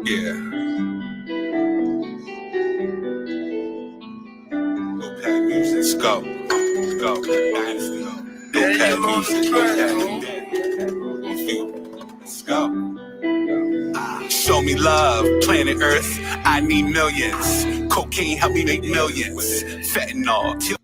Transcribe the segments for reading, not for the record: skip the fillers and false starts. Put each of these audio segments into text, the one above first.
Yeah. Okay, music. Let's go. Let's go. Dynasty. Okay, music. Okay. Let's go. Show me love, planet Earth. I need millions. Cocaine help me make millions. Fentanyl. Kill.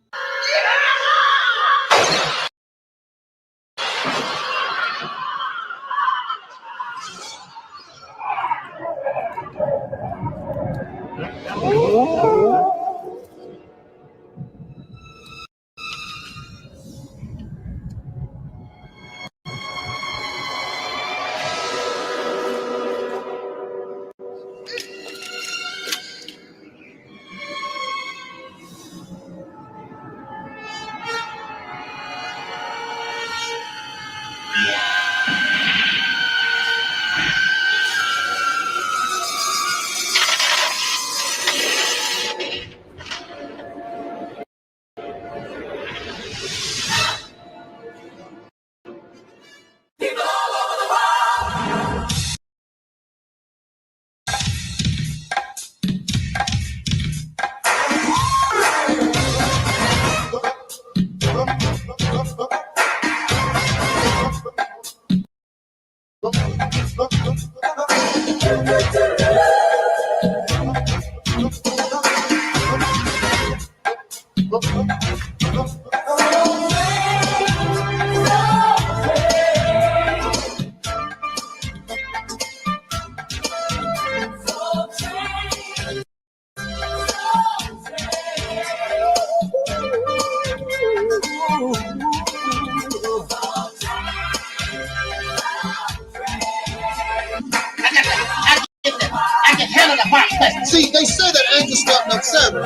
See, they say that Angel Snub Nub 7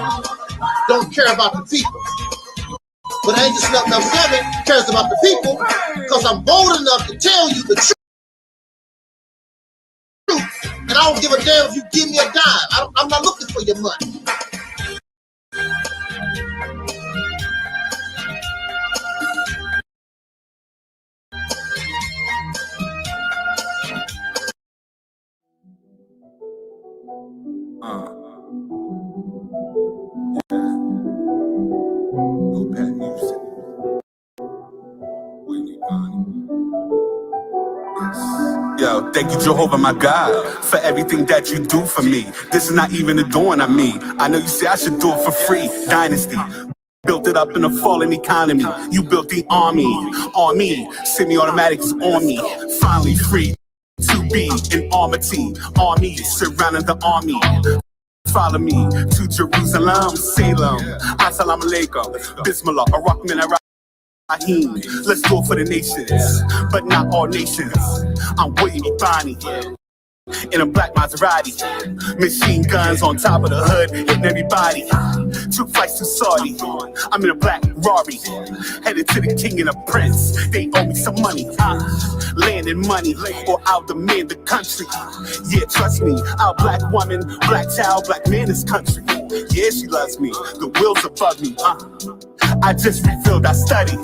don't care about the people. But Angel Snub Nub 7 cares about the people because I'm bold enough to tell you the truth. And I don't give a damn if you give me a dime. I'm not looking for your money. Yo, thank you, Jehovah, my God, for everything that you do for me. This is not even a doing on me. I know you say I should do it for free. Dynasty. Built it up in a falling economy. You built the army on me. Semi-automatic is on me. Finally free to be an armor team. Army surrounding the army. Follow me to Jerusalem, Salem. Assalamu alaikum. Bismillah, Ar-Rahman, Ar-Rahim. Let's do it for the nations, but not all nations. I'm William Ibani in a black Maserati. Machine guns on top of the hood, hitting everybody. Took flights to Saudi. I'm in a black Rari, headed to the king and a prince. They owe me some money, land and money, or I'll demand the country. Yeah, trust me, I'll black woman, black child, black man this country. Yeah, she loves me, the will's above me. I just refilled, I studied.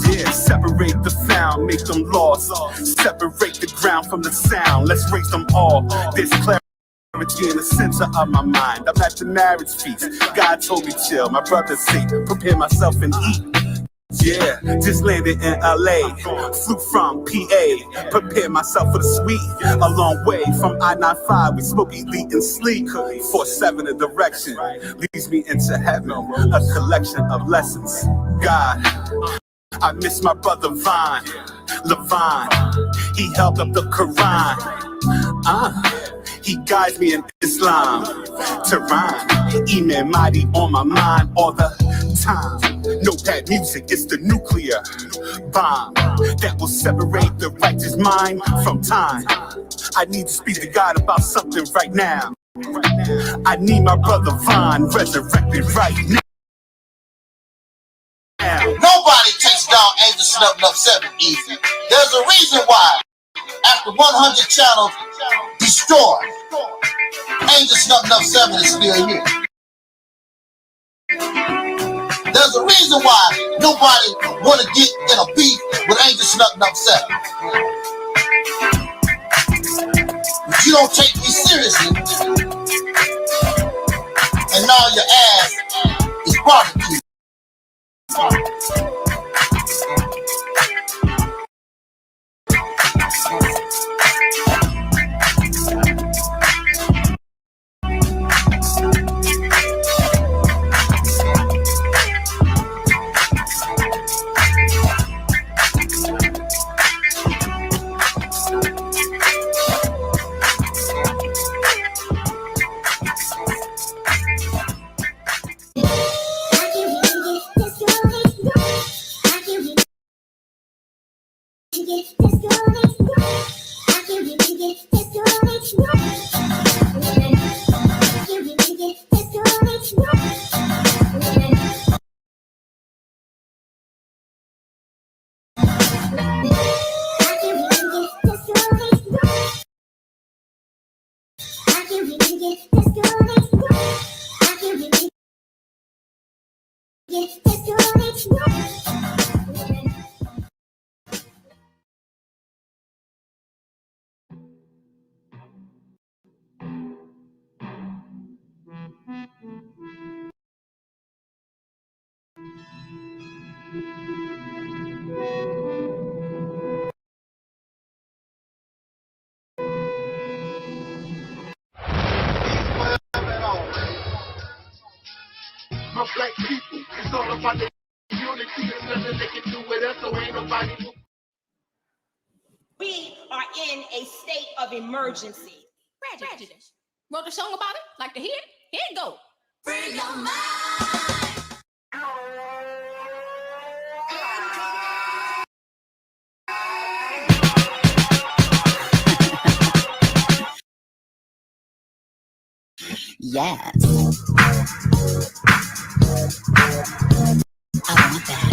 Yeah, separate the found, make them lost. Separate the ground from the sound, let's raise them all. There's clarity in the center of my mind. I'm at the marriage feast. God told me chill, my brother say prepare myself and eat. Yeah, just landed in LA, flew from PA, prepare myself for the sweet. A long way from I-95, we smoke, elite, and sleep. 4-7 a direction, leads me into heaven, a collection of lessons. God, I miss my brother Vine, Levine, he held up the Quran. He guides me in Islam, Tehran, Imam Mahdi on my mind all the time. Notepad music, it's the nuclear bomb that will separate the righteous mind from time. I need to speak to God about something right now. I need my brother Vine resurrected right now. Nobody takes down Angel Snub Nub 7 easy. There's a reason why. After 100 channels destroyed, Angel Snub Nub 7 is still here. There's a reason why nobody want to get in a beef with Angel Snub Nub 7. You you don't take me seriously, and now your ass is barbecue. My black people, it's all about the unity. There's nothing they can do with us, so ain't nobody. We are in a state of emergency. Prejudice. Wrote a song about it? Like to hear it? Here it go. Free your mind. Yes. I want that.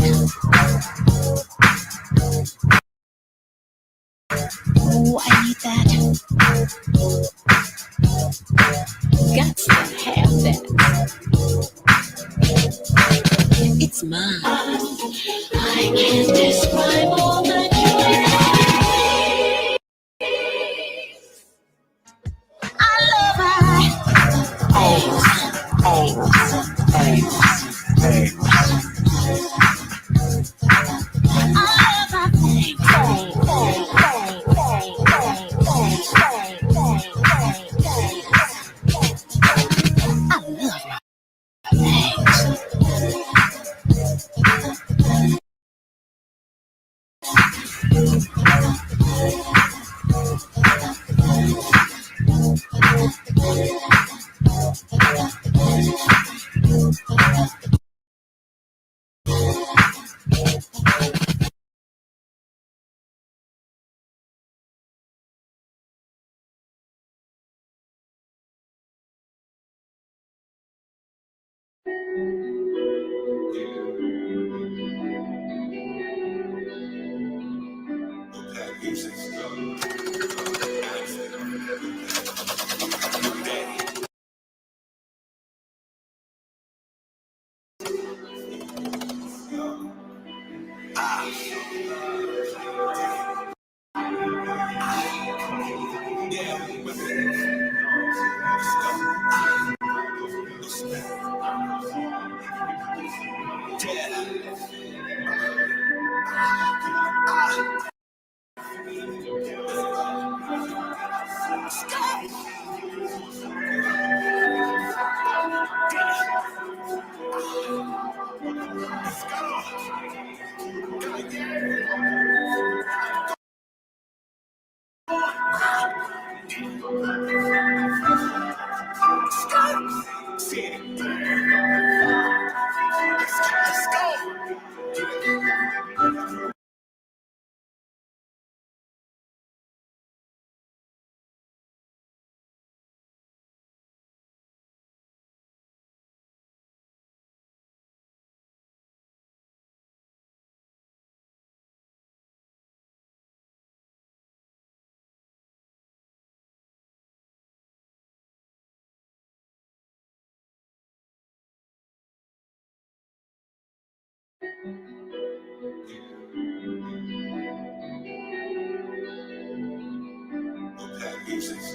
Oh, I need that. Got to have that. It's mine. I can't describe all the joy. I love her. Music's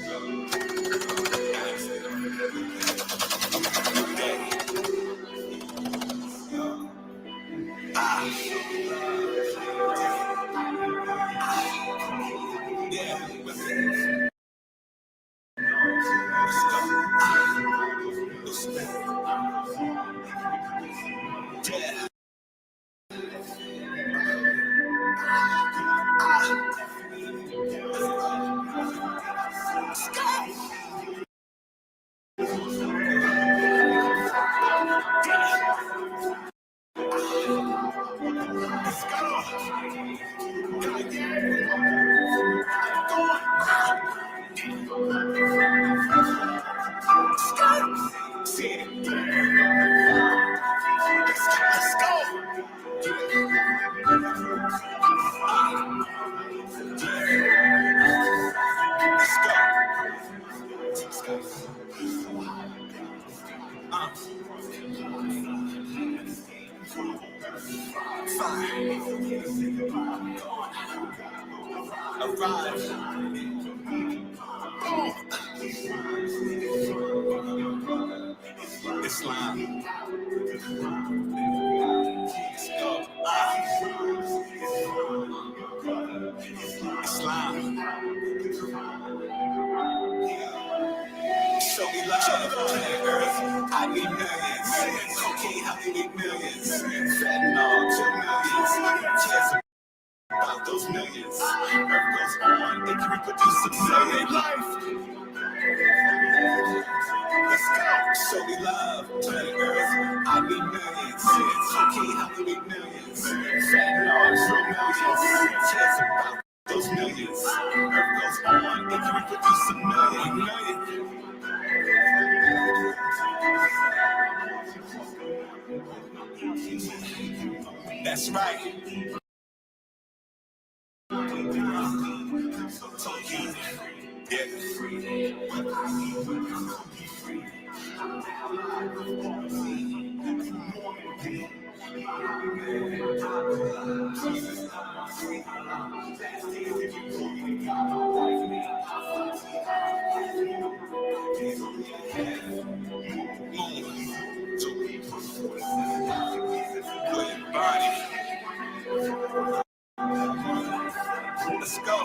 Yeah. Islam. Islam. Show me love, planet Earth. I need millions. Cocaine, how they need millions. Fentanyl, 2 millions. Tears about those millions. Earth goes on, it can reproduce 1 million life. Let's go. Show me love, planet Earth. I need millions. Cocaine, how they need millions. Fentanyl, 2 millions. Tears about those millions. Earth goes on, it can reproduce 1 million. That's right. Let's go.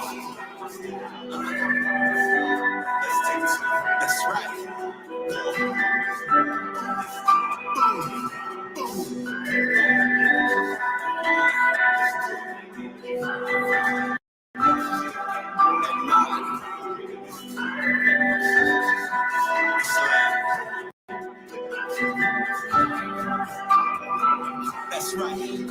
Let's take it. That's right. That's right.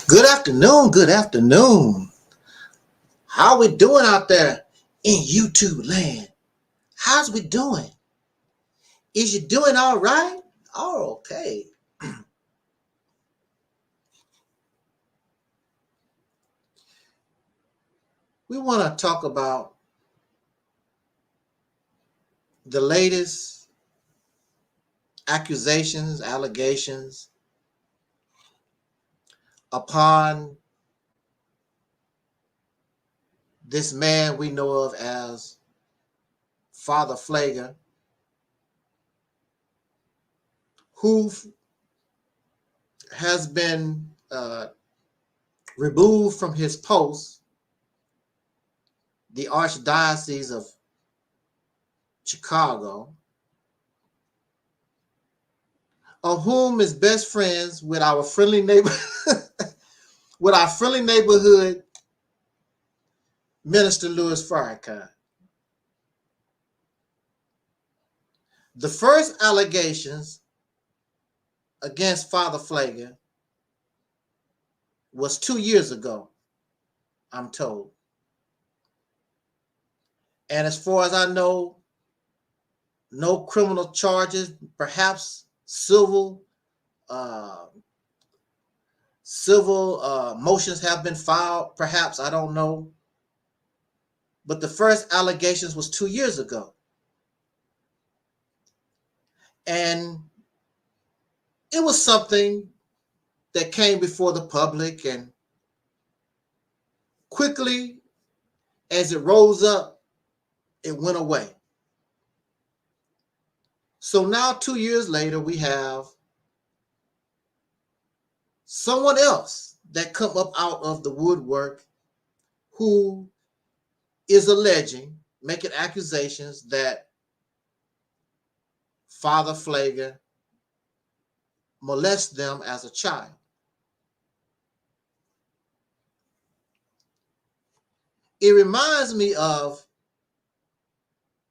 Good afternoon, good afternoon. How we doing out there in YouTube land? How's we doing? Is you doing all right? Oh, okay. We want to talk about the latest accusations, allegations upon this man we know of as Father Pfleger, who has been removed from his post, the Archdiocese of Chicago, of whom is best friends with our friendly neighbor, with our friendly neighborhood minister Louis Farrakhan. The first allegations against Father Pfleger was 2 years ago, I'm told. And as far as I know, no criminal charges, perhaps civil motions have been filed, perhaps, I don't know. But the first allegations was 2 years ago. And it was something that came before the public, and quickly as it rose up, it went away. So now 2 years later, we have someone else that come up out of the woodwork who is alleging, making accusations that Father Pfleger molested them as a child. It reminds me of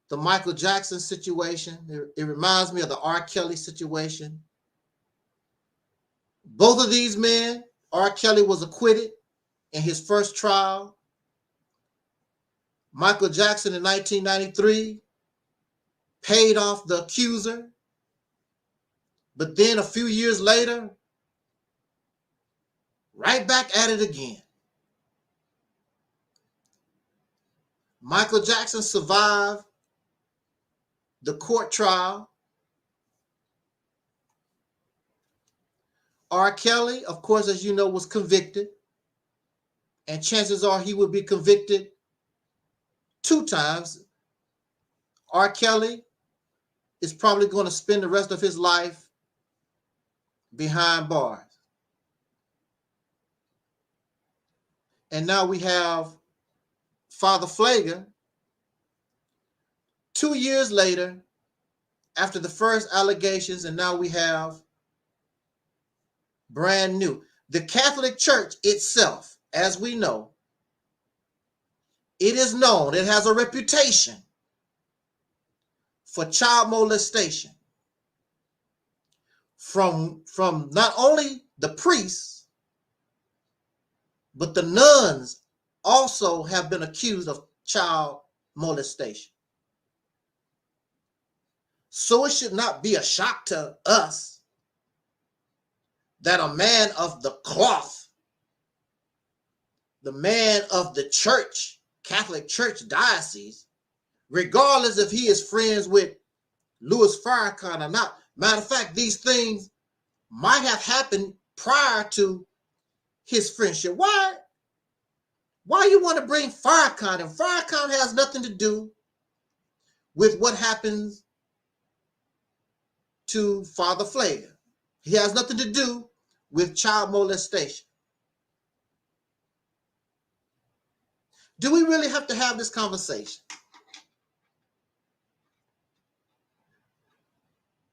the Michael Jackson situation. It reminds me of the R. Kelly situation. Both of these men, R. Kelly was acquitted in his first trial. Michael Jackson in 1993 paid off the accuser. But then a few years later, right back at it again. Michael Jackson survived the court trial. R. Kelly, of course, as you know, was convicted. And chances are he will be convicted 2 times. R. Kelly is probably going to spend the rest of his life behind bars. And now we have Father Pfleger, 2 years later, after the first allegations, and now we have brand new. The Catholic Church itself, as we know, it is known, it has a reputation for child molestation from not only the priests, but the nuns also have been accused of child molestation. So it should not be a shock to us that a man of the cloth, the man of the church, Catholic Church diocese, regardless if he is friends with Louis Farrakhan or not. Matter of fact, these things might have happened prior to his friendship. Why you want to bring Farrakhan? And Farrakhan has nothing to do with what happens to Father Pfleger. He has nothing to do with child molestation. Do we really have to have this conversation?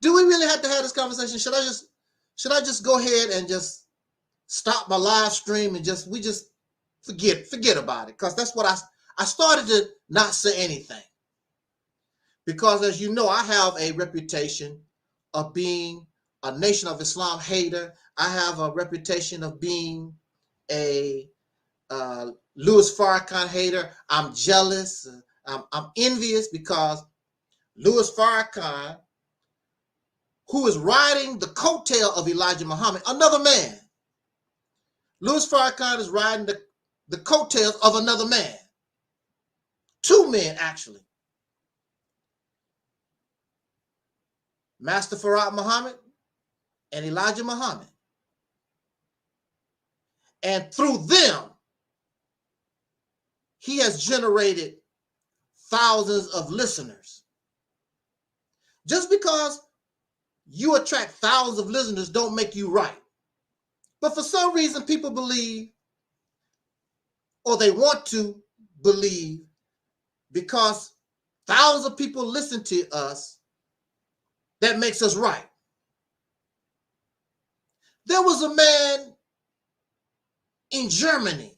Do we really have to have this conversation? Should I just go ahead and just stop my live stream and we just forget about it? Because that's what I started to not say anything. Because as you know, I have a reputation of being a Nation of Islam hater. I have a reputation of being a Louis Farrakhan hater. I'm jealous. I'm envious because Louis Farrakhan, who is riding the coattail of Elijah Muhammad, another man. Louis Farrakhan is riding the coattails of another man. 2 men, actually. Master Farrakhan Muhammad and Elijah Muhammad. And through them, he has generated thousands of listeners. Just because you attract thousands of listeners don't make you right. But for some reason, people believe, or they want to believe, because thousands of people listen to us, that makes us right. There was a man in Germany,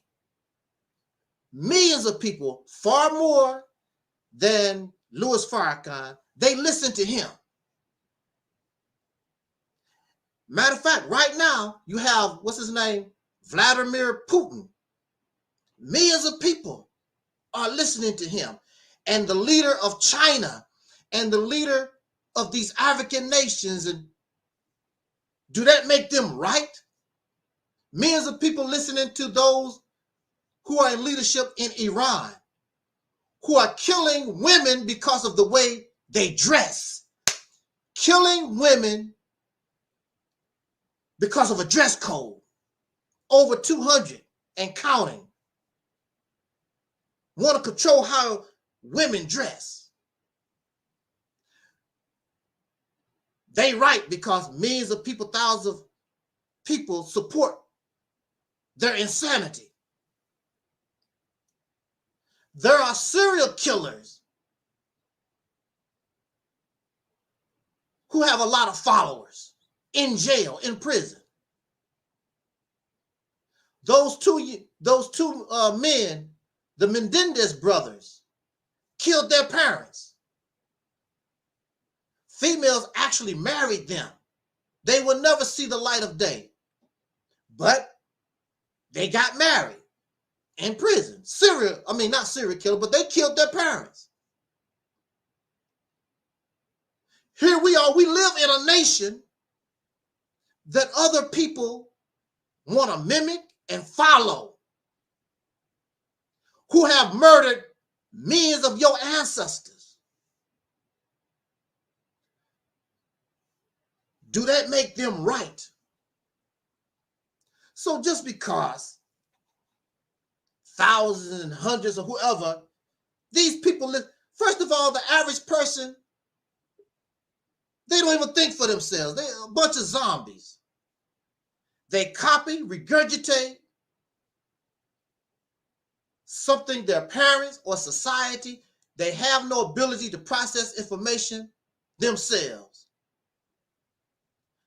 millions of people, far more than Louis Farrakhan, they listened to him. Matter of fact, right now, you have, what's his name? Vladimir Putin. Millions of people are listening to him. And the leader of China and the leader of these African nations. And do that make them right? Millions of people listening to those who are in leadership in Iran, who are killing women because of the way they dress, killing women because of a dress code. over 200 and counting, want to control how women dress. They right because millions of people, thousands of people support their insanity. There are serial killers who have a lot of followers in jail, in prison. Those two men, the Menendez brothers, killed their parents. Females actually married them. They will never see the light of day, but they got married in prison. Not serial killer, but they killed their parents. Here we are, we live in a nation that other people want to mimic and follow, who have murdered millions of your ancestors. Do that make them right? So just because thousands and hundreds or whoever, these people live, first of all, the average person, they don't even think for themselves. They're a bunch of zombies. They copy, regurgitate something their parents or society, they have no ability to process information themselves.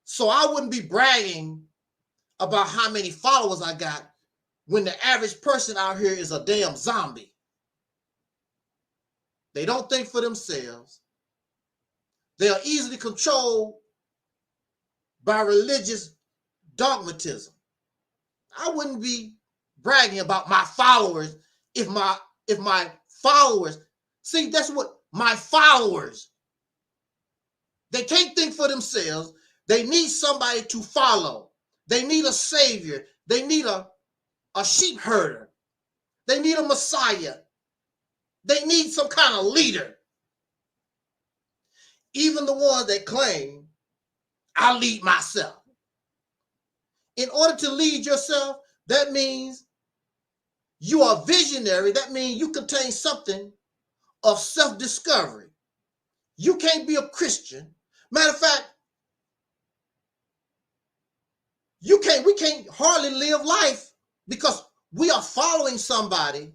So I wouldn't be bragging about how many followers I got when the average person out here is a damn zombie. They don't think for themselves. They are easily controlled by religious dogmatism. I wouldn't be bragging about my followers if my followers, see, that's what my followers, they can't think for themselves. They need somebody to follow. They need a savior. They need a sheep herder. They need a messiah. They need some kind of leader. Even the ones that claim, I lead myself. In order to lead yourself, that means you are visionary. That means you contain something of self-discovery. You can't be a Christian. Matter of fact, we can't hardly live life because we are following somebody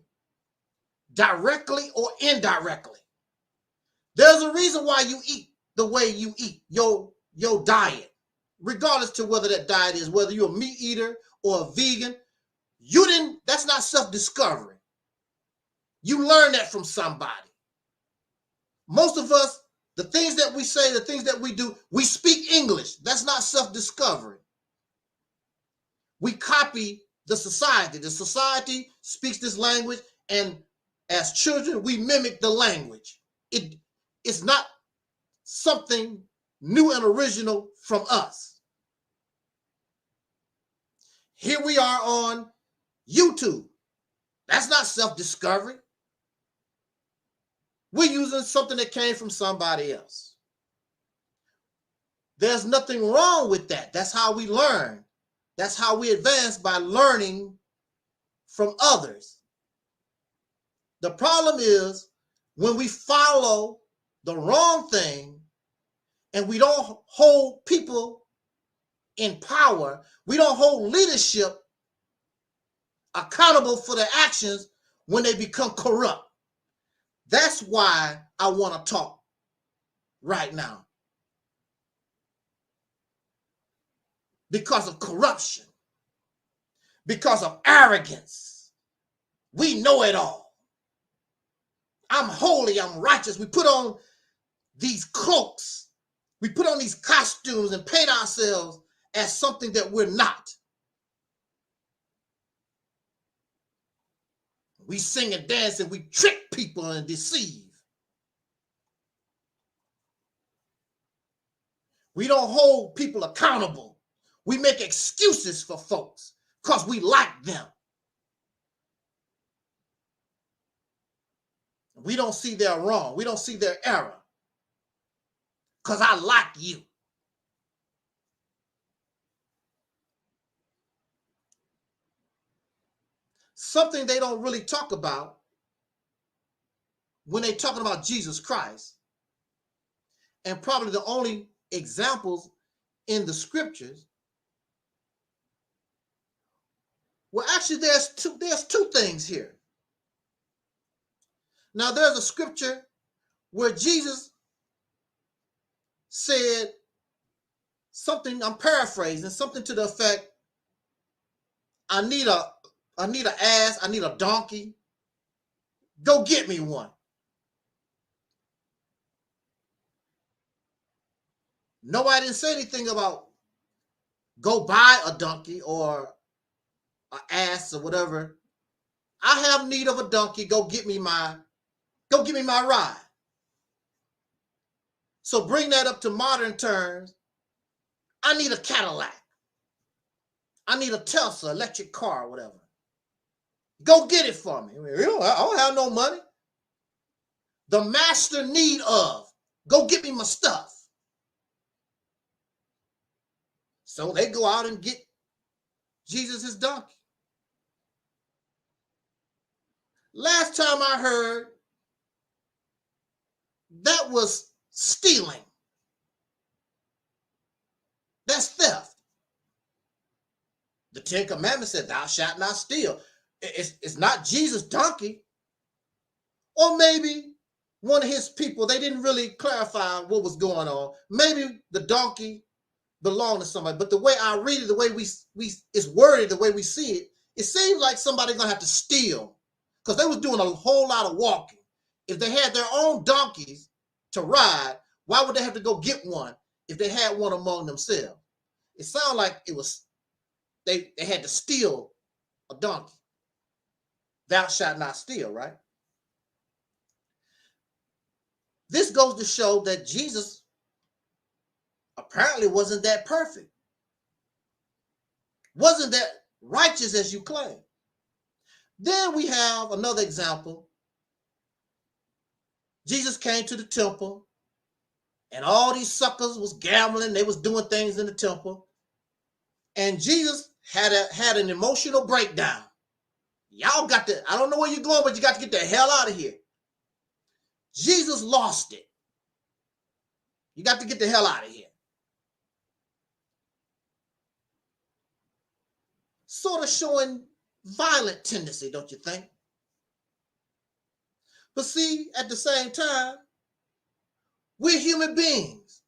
directly or indirectly. There's a reason why you eat the way you eat, your diet, regardless to whether that diet is, whether you're a meat eater or a vegan. That's not self-discovery. You learn that from somebody. Most of us, the things that we say, the things that we do, we speak English. That's not self-discovery. We copy the society. The society speaks this language, and as children, we mimic the language. It's not something new and original from us. Here we are on YouTube. That's not self-discovery. We're using something that came from somebody else. There's nothing wrong with that. That's how we learn. That's how we advance, by learning from others. The problem is when we follow the wrong thing and we don't hold people in power, we don't hold leadership accountable for their actions when they become corrupt. That's why I want to talk right now. Because of corruption, because of arrogance. We know it all. I'm holy, I'm righteous. We put on these cloaks, we put on these costumes and paint ourselves as something that we're not. We sing and dance and we trick people and deceive. We don't hold people accountable. We make excuses for folks because we like them. We don't see their wrong. We don't see their error because I like you. something they don't really talk about when they're talking about Jesus Christ, and probably the only examples in the scriptures. Well, actually, there's two things here. Now, there's a scripture where Jesus said something, I'm paraphrasing, something to the effect, I need an ass, I need a donkey. Go get me one. Nobody didn't say anything about go buy a donkey or an ass or whatever. I have need of a donkey. Go get me my ride. So bring that up to modern terms. I need a Cadillac. I need a Tesla electric car or whatever. Go get it for me. I don't have no money. The master need of. Go get me my stuff. So they go out and get Jesus his donkey. Last time I heard, that was stealing. That's theft. The Ten Commandments said, thou shalt not steal. It's not Jesus' donkey. Or maybe one of his people, they didn't really clarify what was going on. Maybe the donkey belonged to somebody. But the way I read it, the way it's worded, the way we see it, it seems like somebody's going to have to steal. Because they was doing a whole lot of walking. If they had their own donkeys to ride, why would they have to go get one if they had one among themselves? It sounded like it was, they had to steal a donkey. Thou shalt not steal, right? This goes to show that Jesus apparently wasn't that perfect. Wasn't that righteous as you claim. Then we have another example. Jesus came to the temple and all these suckers was gambling. They was doing things in the temple. And Jesus had an emotional breakdown. Y'all got to, I don't know where you're going, but you got to get the hell out of here. Jesus lost it. You got to get the hell out of here. Sort of showing violent tendency, don't you think? But see, at the same time, we're human beings.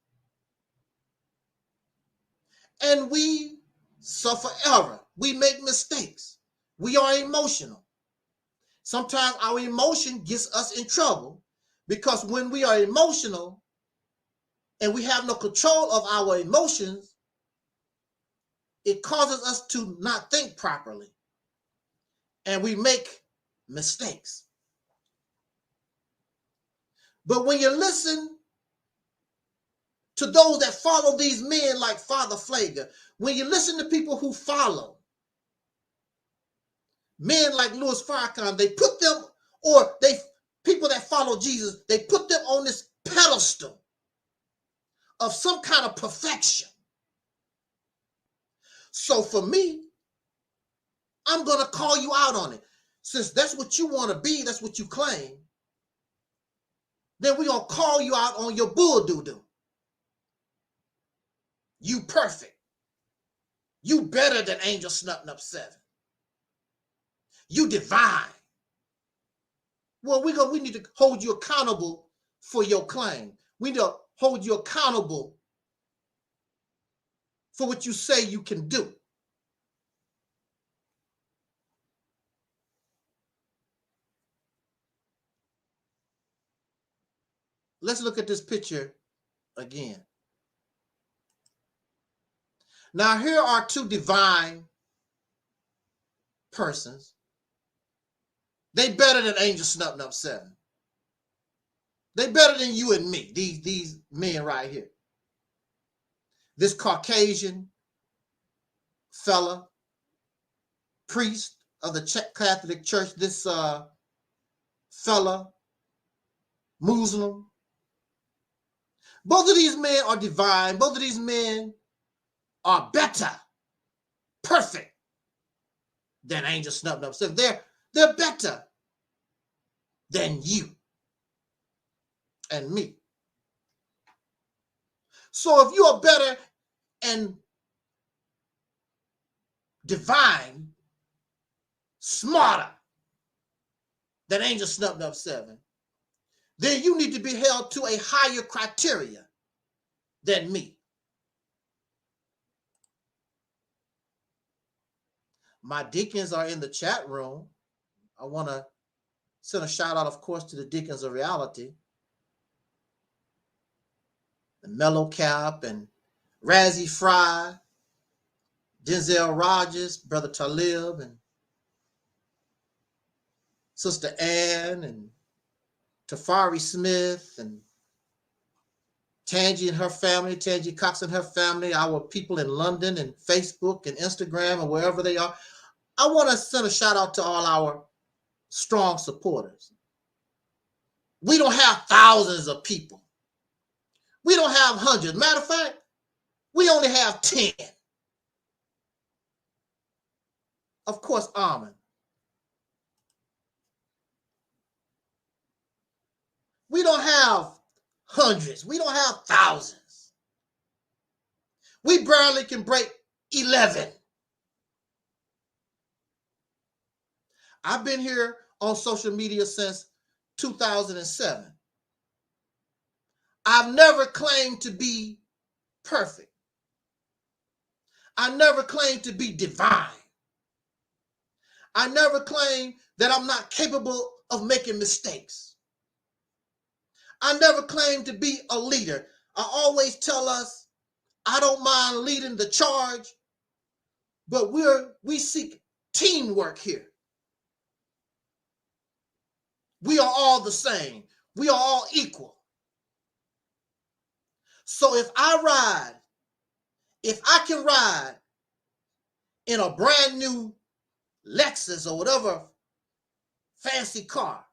And we suffer error. We make mistakes. We are emotional. Sometimes our emotion gets us in trouble because when we are emotional and we have no control of our emotions, it causes us to not think properly. And we make mistakes. But when you listen to those that follow these men like Father Pfleger, when you listen to people who follow men like Farrakhan, they put them, or people that follow Jesus, they put them on this pedestal of some kind of perfection. So for me, I'm going to call you out on it. Since that's what you want to be, that's what you claim, then we're going to call you out on your bull doo-doo. You perfect. You better than Angel Snupnup 7. You divine. Well, we need to hold you accountable for your claim. We need to hold you accountable for what you say you can do. Let's look at this picture again. Now, here are two divine persons. They better than Angel Snupnup 7. They better than you and me, these men right here. This Caucasian fella, priest of the Catholic Church, this fella, Muslim. Both of these men are divine. Both of these men are better, perfect than Angel Snub Nub 7. They're better than you and me. So if you are better and divine, smarter than Angel Snub Nub 7, then you need to be held to a higher criteria than me. My deacons are in the chat room. I want to send a shout out, of course, to the Deacons of Reality, and Mellow Cap and Razzie Fry, Denzel Rogers, Brother Talib, and Sister Ann, and Tafari Smith, and Tangi and her family, Tangi Cox and her family, our people in London and Facebook and Instagram and wherever they are. I want to send a shout out to all our strong supporters. We don't have thousands of people. We don't have hundreds. Matter of fact, we only have 10. Of course, Armin. We don't have hundreds. We don't have thousands. We barely can break 11. I've been here on social media since 2007. I've never claimed to be perfect. I never claimed to be divine. I never claimed that I'm not capable of making mistakes. I never claimed to be a leader. I always tell us, I don't mind leading the charge, but we seek teamwork here. We are all the same. We are all equal. So if I can ride in a brand new Lexus or whatever fancy car,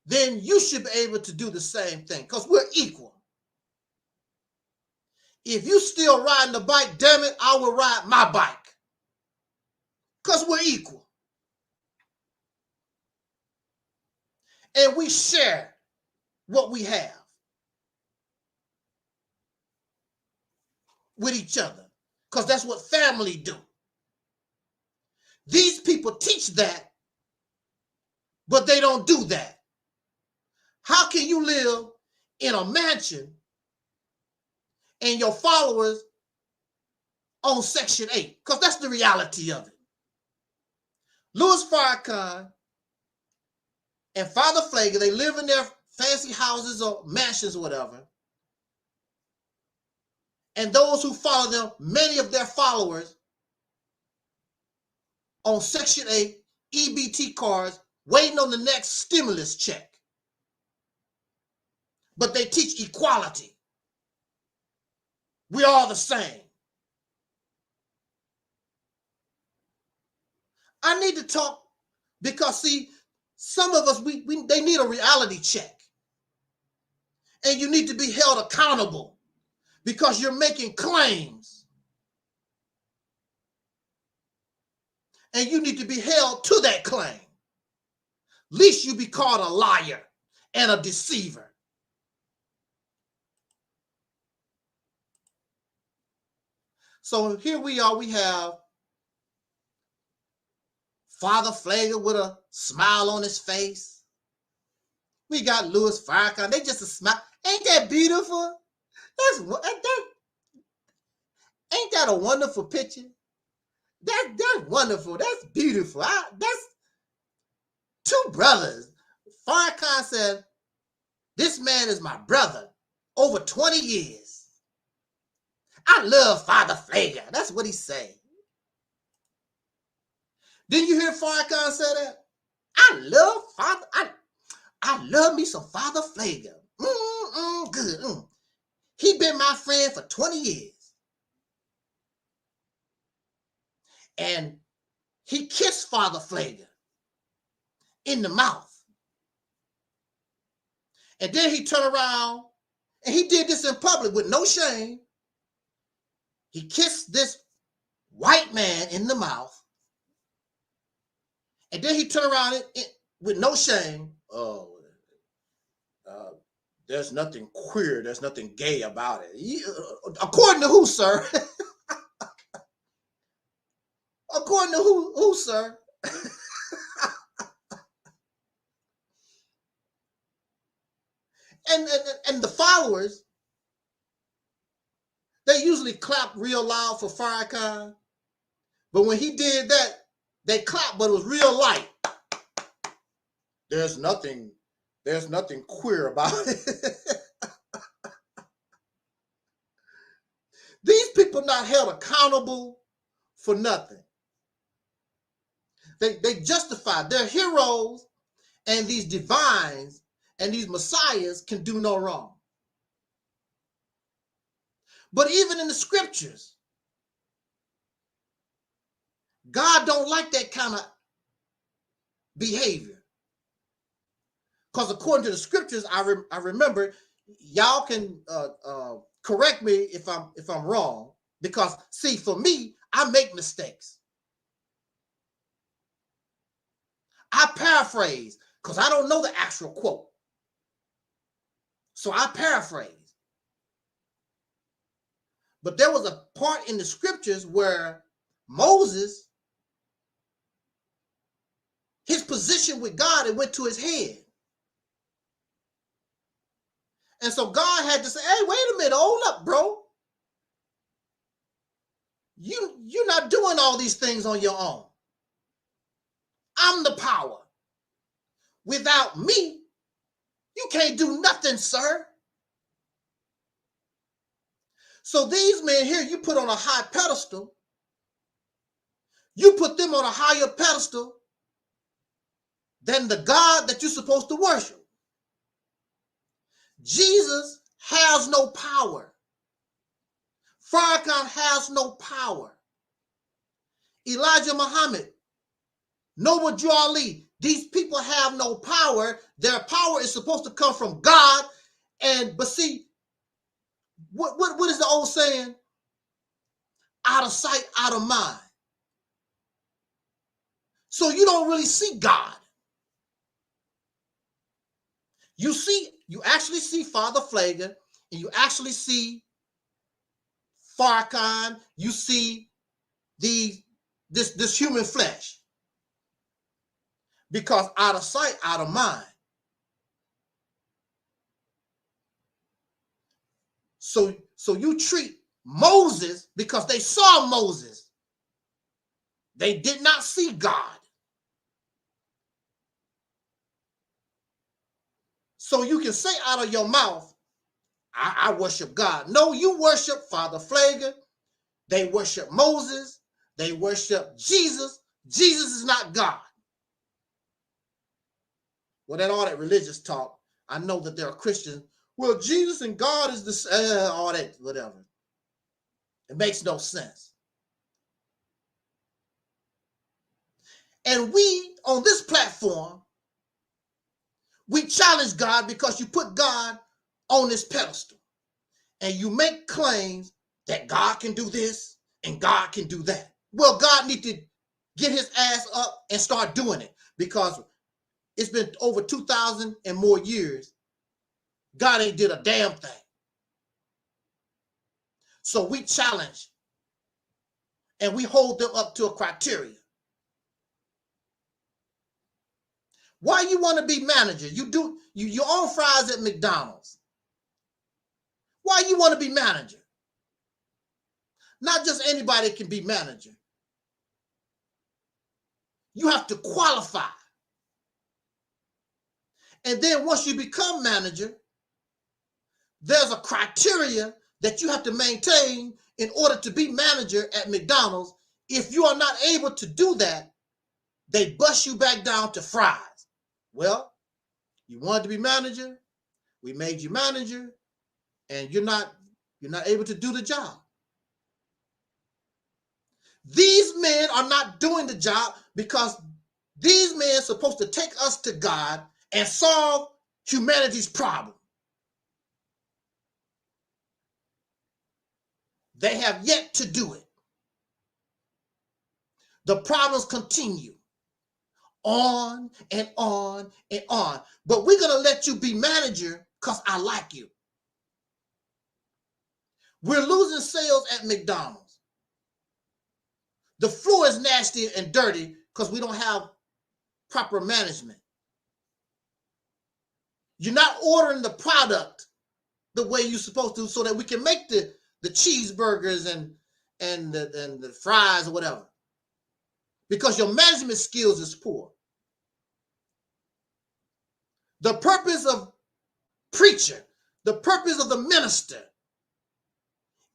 then you should be able to do the same thing because we're equal. If you still riding the bike, damn it, I will ride my bike because we're equal. And we share what we have with each other because that's what family do. These people teach that, but they don't do that. How can you live in a mansion and your followers on Section 8? Because that's the reality of it. Louis Farrakhan and Father Pfleger, they live in their fancy houses or mansions or whatever. And those who follow them, many of their followers on Section 8 EBT cards waiting on the next stimulus check. But they teach equality. We're all the same. I need to talk because, see, some of us, they need a reality check. And you need to be held accountable because you're making claims. And you need to be held to that claim. Least you be called a liar and a deceiver. So here we are, we have Father Pfleger with a smile on his face. We got Louis Farrakhan, they just a smile. Ain't that beautiful? Ain't that a wonderful picture? That's wonderful, that's beautiful. That's two brothers. Farrakhan said, this man is my brother over 20 years. I love Father Pfleger. That's what he said. Didn't you hear Farrakhan say that? I love me some Father Pfleger. Good. He been my friend for 20 years. And he kissed Father Pfleger in the mouth. And then he turned around and he did this in public with no shame. He kissed this white man in the mouth And then he turned around with no shame. Oh, there's nothing queer. There's nothing gay about it. According to who, sir? According to who, sir? And the followers, they usually clap real loud for Farrakhan. But when he did that, they clapped, but it was real light. There's nothing queer about it. These people not held accountable for nothing. They justify their heroes, and these divines and these messiahs can do no wrong. But even in the scriptures, God don't like that kind of behavior. Because according to the scriptures, I remember, y'all can correct me if I'm wrong. Because see, for me, I make mistakes. I paraphrase because I don't know the actual quote. So I paraphrase. But there was a part in the scriptures where Moses, his position with God, it went to his head. And so God had to say, hey, wait a minute, hold up, bro. You're not doing all these things on your own. I'm the power. Without me, you can't do nothing, sir. So these men here, you put on a high pedestal. You put them on a higher pedestal than the God that you're supposed to worship. Jesus has no power. Farrakhan has no power. Elijah Muhammad, Noble Drew Ali, these people have no power. Their power is supposed to come from God. But see, what is the old saying? Out of sight, out of mind. So you don't really see God. You actually see Father Pfleger, and you actually see Farrakhan. You see this human flesh. Because out of sight, out of mind. So you treat Moses because they saw Moses. They did not see God. So you can say out of your mouth, I worship God. No, you worship Father Pfleger. They worship Moses. They worship Jesus. Jesus is not God. Well, all that religious talk, I know that there are Christians. Well, Jesus and God is the all that, whatever. It makes no sense. And we, on this platform, we challenge God because you put God on this pedestal. And you make claims that God can do this and God can do that. Well, God needs to get his ass up and start doing it, because it's been over 2,000 and more years. God ain't did a damn thing. So we challenge and we hold them up to a criteria. Why you want to be manager? You own fries at McDonald's. Why you want to be manager? Not just anybody can be manager. You have to qualify. And then once you become manager, there's a criteria that you have to maintain in order to be manager at McDonald's. If you are not able to do that, they bust you back down to fries. Well, you wanted to be manager, we made you manager, and you're not able to do the job. These men are not doing the job because these men are supposed to take us to God and solve humanity's problem. They have yet to do it. The problems continue. on and on and on. But we're going to let you be manager because I like you. We're losing sales at McDonald's. The floor is nasty and dirty because we don't have proper management. You're not ordering the product the way you're supposed to so that we can make the cheeseburgers and the fries or whatever. Because your management skills is poor. The purpose of preacher, the purpose of the minister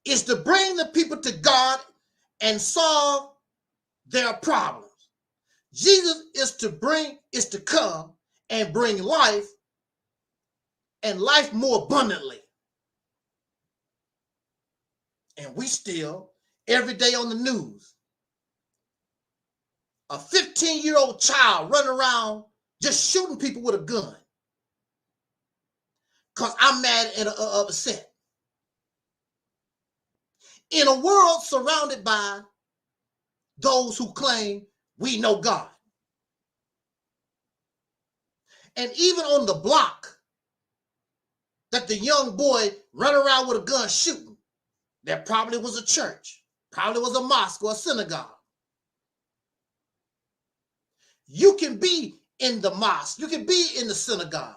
is to bring the people to God and solve their problems. Jesus is to come and bring life, and life more abundantly. And we still, every day on the news, a 15-year-old child running around just shooting people with a gun because I'm mad and upset. In a world surrounded by those who claim we know God. And even on the block that the young boy run around with a gun shooting, there probably was a church, probably was a mosque or a synagogue. You can be in the mosque, you can be in the synagogue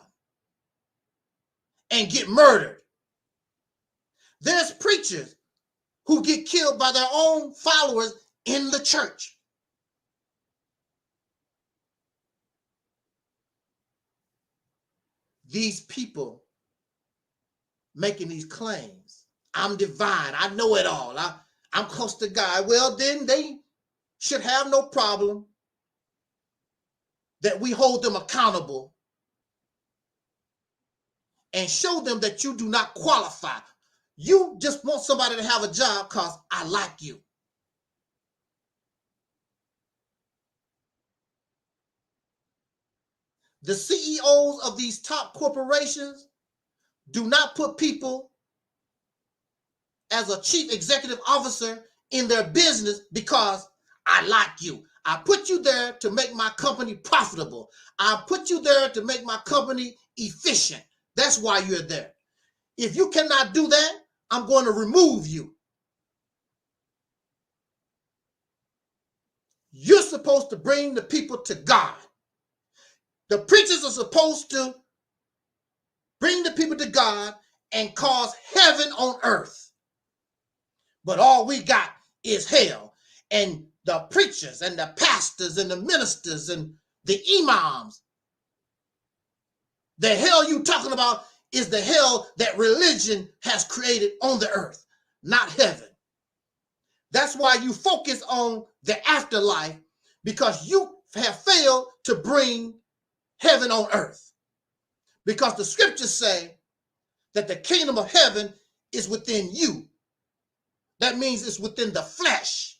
and get murdered. There's preachers who get killed by their own followers in the church. These people making these claims, I'm divine, I know it all, I'm close to God. Well, then they should have no problem that we hold them accountable and show them that you do not qualify. You just want somebody to have a job because I like you. The CEOs of these top corporations do not put people as a chief executive officer in their business because I like you. I put you there to make my company profitable. I put you there to make my company efficient. That's why you're there. If you cannot do that, I'm going to remove you. You're supposed to bring the people to God. The preachers are supposed to bring the people to God and cause heaven on earth. But all we got is hell. And the preachers and the pastors and the ministers and the imams, the hell you talking about is the hell that religion has created on the earth, not heaven. That's why you focus on the afterlife, because you have failed to bring heaven on earth. Because the scriptures say that the kingdom of heaven is within you. That means it's within the flesh.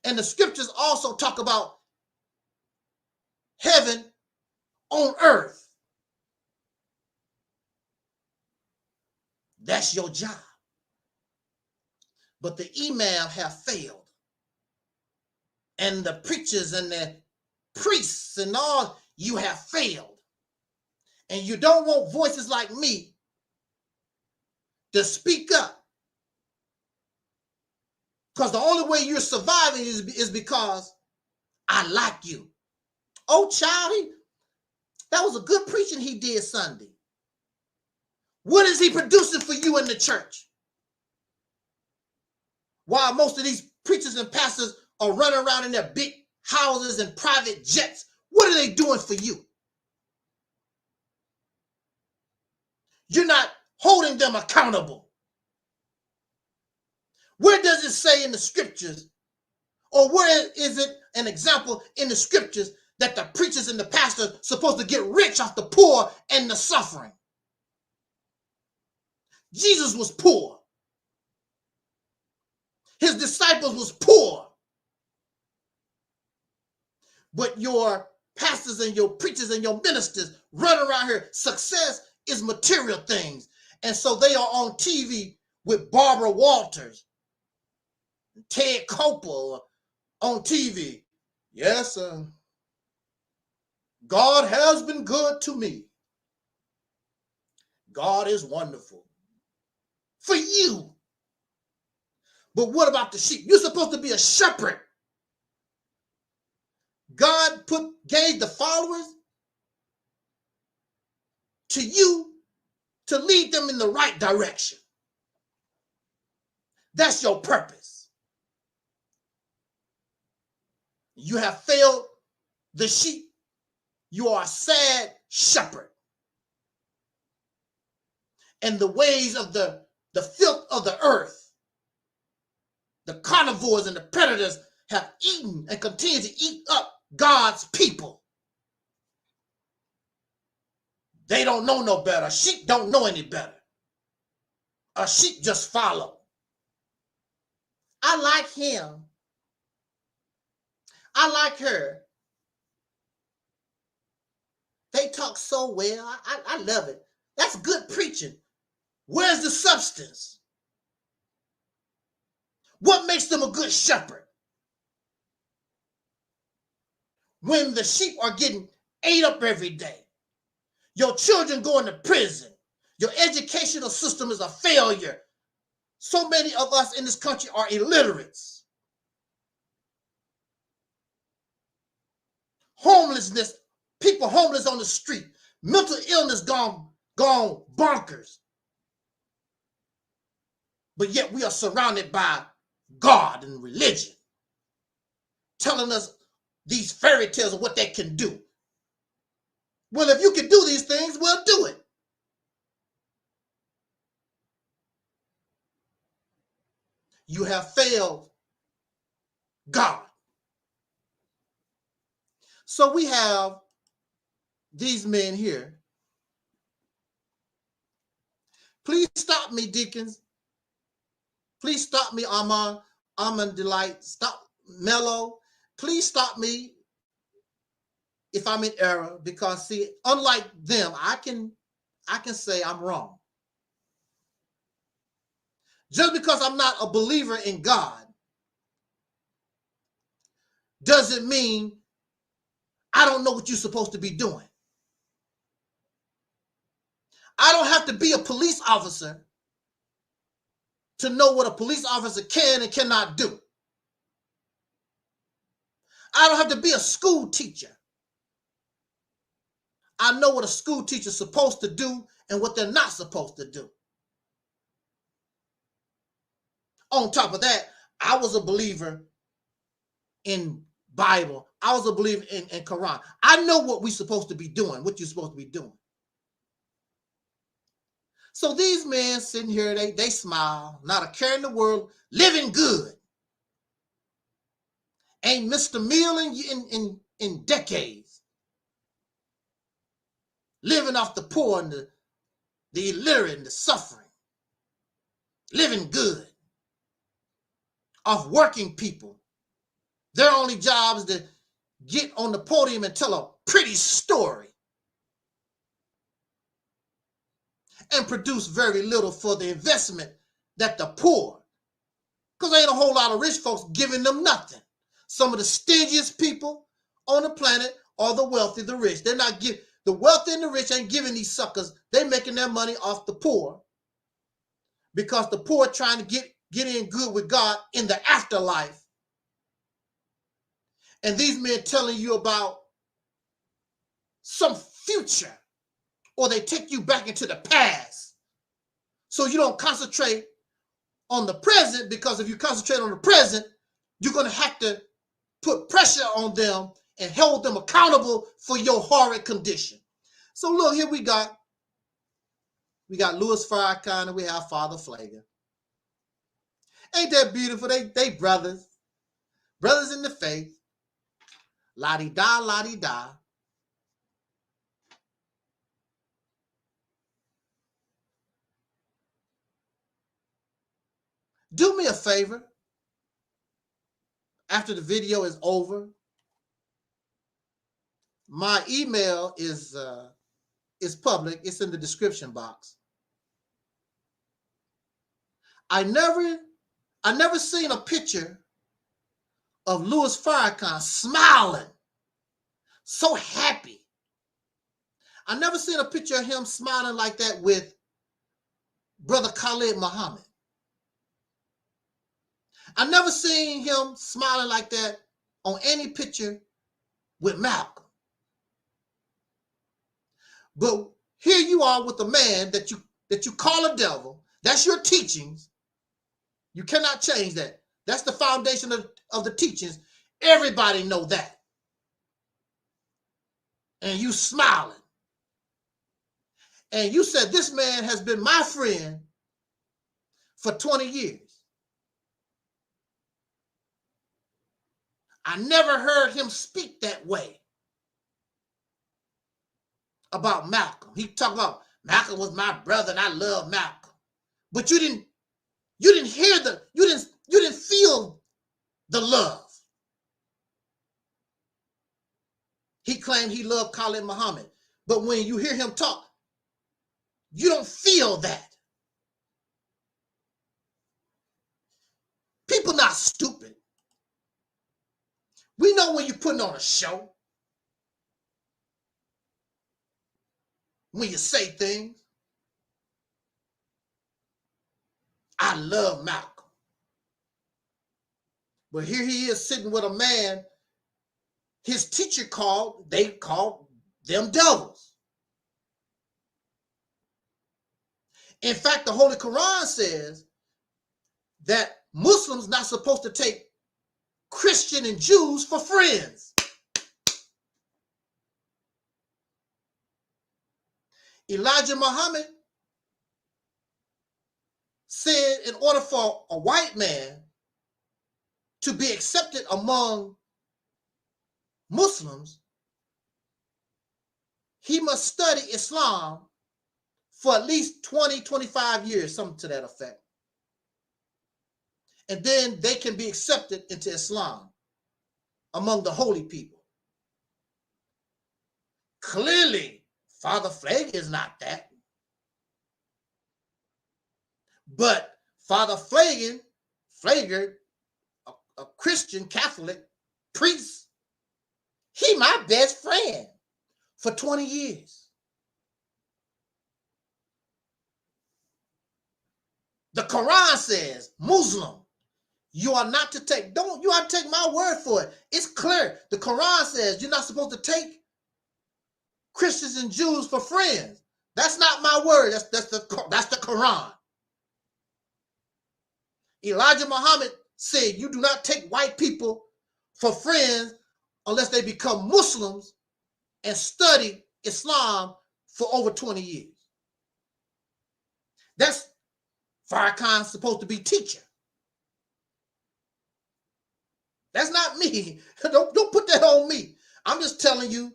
And the scriptures also talk about heaven on earth. That's your job. But the imam have failed. And the preachers and the priests and all, you have failed. And you don't want voices like me to speak up. Because the only way you're surviving is because I like you. Oh, child, that was a good preaching he did Sunday. What is he producing for you in the church? While most of these preachers and pastors are running around in their big houses and private jets, what are they doing for you? You're not holding them accountable. Where does it say in the scriptures, or where is it an example in the scriptures that the preachers and the pastors are supposed to get rich off the poor and the suffering? Jesus was poor. His disciples was poor. But your pastors and your preachers and your ministers run around here. Success is material things. And so they are on TV with Barbara Walters, Ted Koppel on TV. Yes, God has been good to me. God is wonderful for you. But what about the sheep? You're supposed to be a shepherd. God gave the followers to you to lead them in the right direction. That's your purpose. You have failed the sheep. You are a sad shepherd. And the ways of the filth of the earth, the carnivores and the predators have eaten and continue to eat up God's people. They don't know no better. Sheep don't know any better. A sheep just follow. I like him. I like her. They talk so well. I love it. That's good preaching. Where's the substance? What makes them a good shepherd? When the sheep are getting ate up every day, your children going to prison, your educational system is a failure. So many of us in this country are illiterates. Homelessness, people homeless on the street, mental illness gone bonkers. But yet we are surrounded by God and religion, telling us these fairy tales of what they can do. Well, if you can do these things, we'll do it. You have failed God. So we have these men here. Please stop me, deacons. Please stop me, Almond Delight. Stop, Mellow. Please stop me if I'm in error, because see, unlike them, I can say I'm wrong. Just because I'm not a believer in God doesn't mean I don't know what you're supposed to be doing. I don't have to be a police officer to know what a police officer can and cannot do. I don't have to be a school teacher. I know what a school teacher is supposed to do and what they're not supposed to do. On top of that, I was a believer in Bible. I was a believer in Quran. I know what we're supposed to be doing, what you're supposed to be doing. So these men sitting here, they smile, not a care in the world, living good. Ain't missed a meal in decades. Living off the poor and the illiterate and the suffering. Living good. Off working people. Their only job is to get on the podium and tell a pretty story. And produce very little for the investment that the poor, because there ain't a whole lot of rich folks giving them nothing. Some of the stingiest people on the planet are the wealthy, the rich. They're not giving, the wealthy and the rich ain't giving these suckers. They're making their money off the poor, because the poor are trying to get in good with God in the afterlife. And these men telling you about some future, or they take you back into the past. So you don't concentrate on the present, because if you concentrate on the present, you're going to have to put pressure on them and hold them accountable for your horrid condition. So look, here we got Louis Farrakhan and we have Father Pfleger. Ain't that beautiful? They brothers in the faith. La-di-da, la-di-da. Do me a favor. After the video is over, my email is public. It's in the description box. I never seen a picture of Louis Farrakhan smiling, so happy, I never seen a picture of him smiling like that with Brother Khalid Muhammad. I never seen him smiling like that on any picture with Malcolm. But here you are with a man that you call a devil. That's your teachings. You cannot change that. That's the foundation of the teachings. Everybody know that. And you smiling. And you said, this man has been my friend for 20 years. I never heard him speak that way about Malcolm. He talked about Malcolm was my brother and I love Malcolm. But you didn't hear you didn't feel the love. He claimed he loved Khalid Muhammad. But when you hear him talk, you don't feel that. People not stupid. We know when you're putting on a show. When you say things. I love Malcolm. But here he is sitting with a man his teacher called them devils. In fact, the Holy Quran says that Muslims not supposed to take Christian and Jews for friends. Elijah Muhammad said in order for a white man to be accepted among Muslims, he must study Islam for at least 20, 25 years, something to that effect. And then they can be accepted into Islam among the holy people. Clearly, Father Pfleger is not that. But Father Pfleger, a Christian Catholic priest, he my best friend for 20 years. The Quran says, Muslim, you are not to take, you ought to take my word for it. It's clear. The Quran says you're not supposed to take Christians and Jews for friends. That's not my word. That's the Quran. Elijah Muhammad said you do not take white people for friends unless they become Muslims and study Islam for over 20 years. That's Farrakhan supposed to be teacher. That's not me. Don't put that on me. I'm just telling you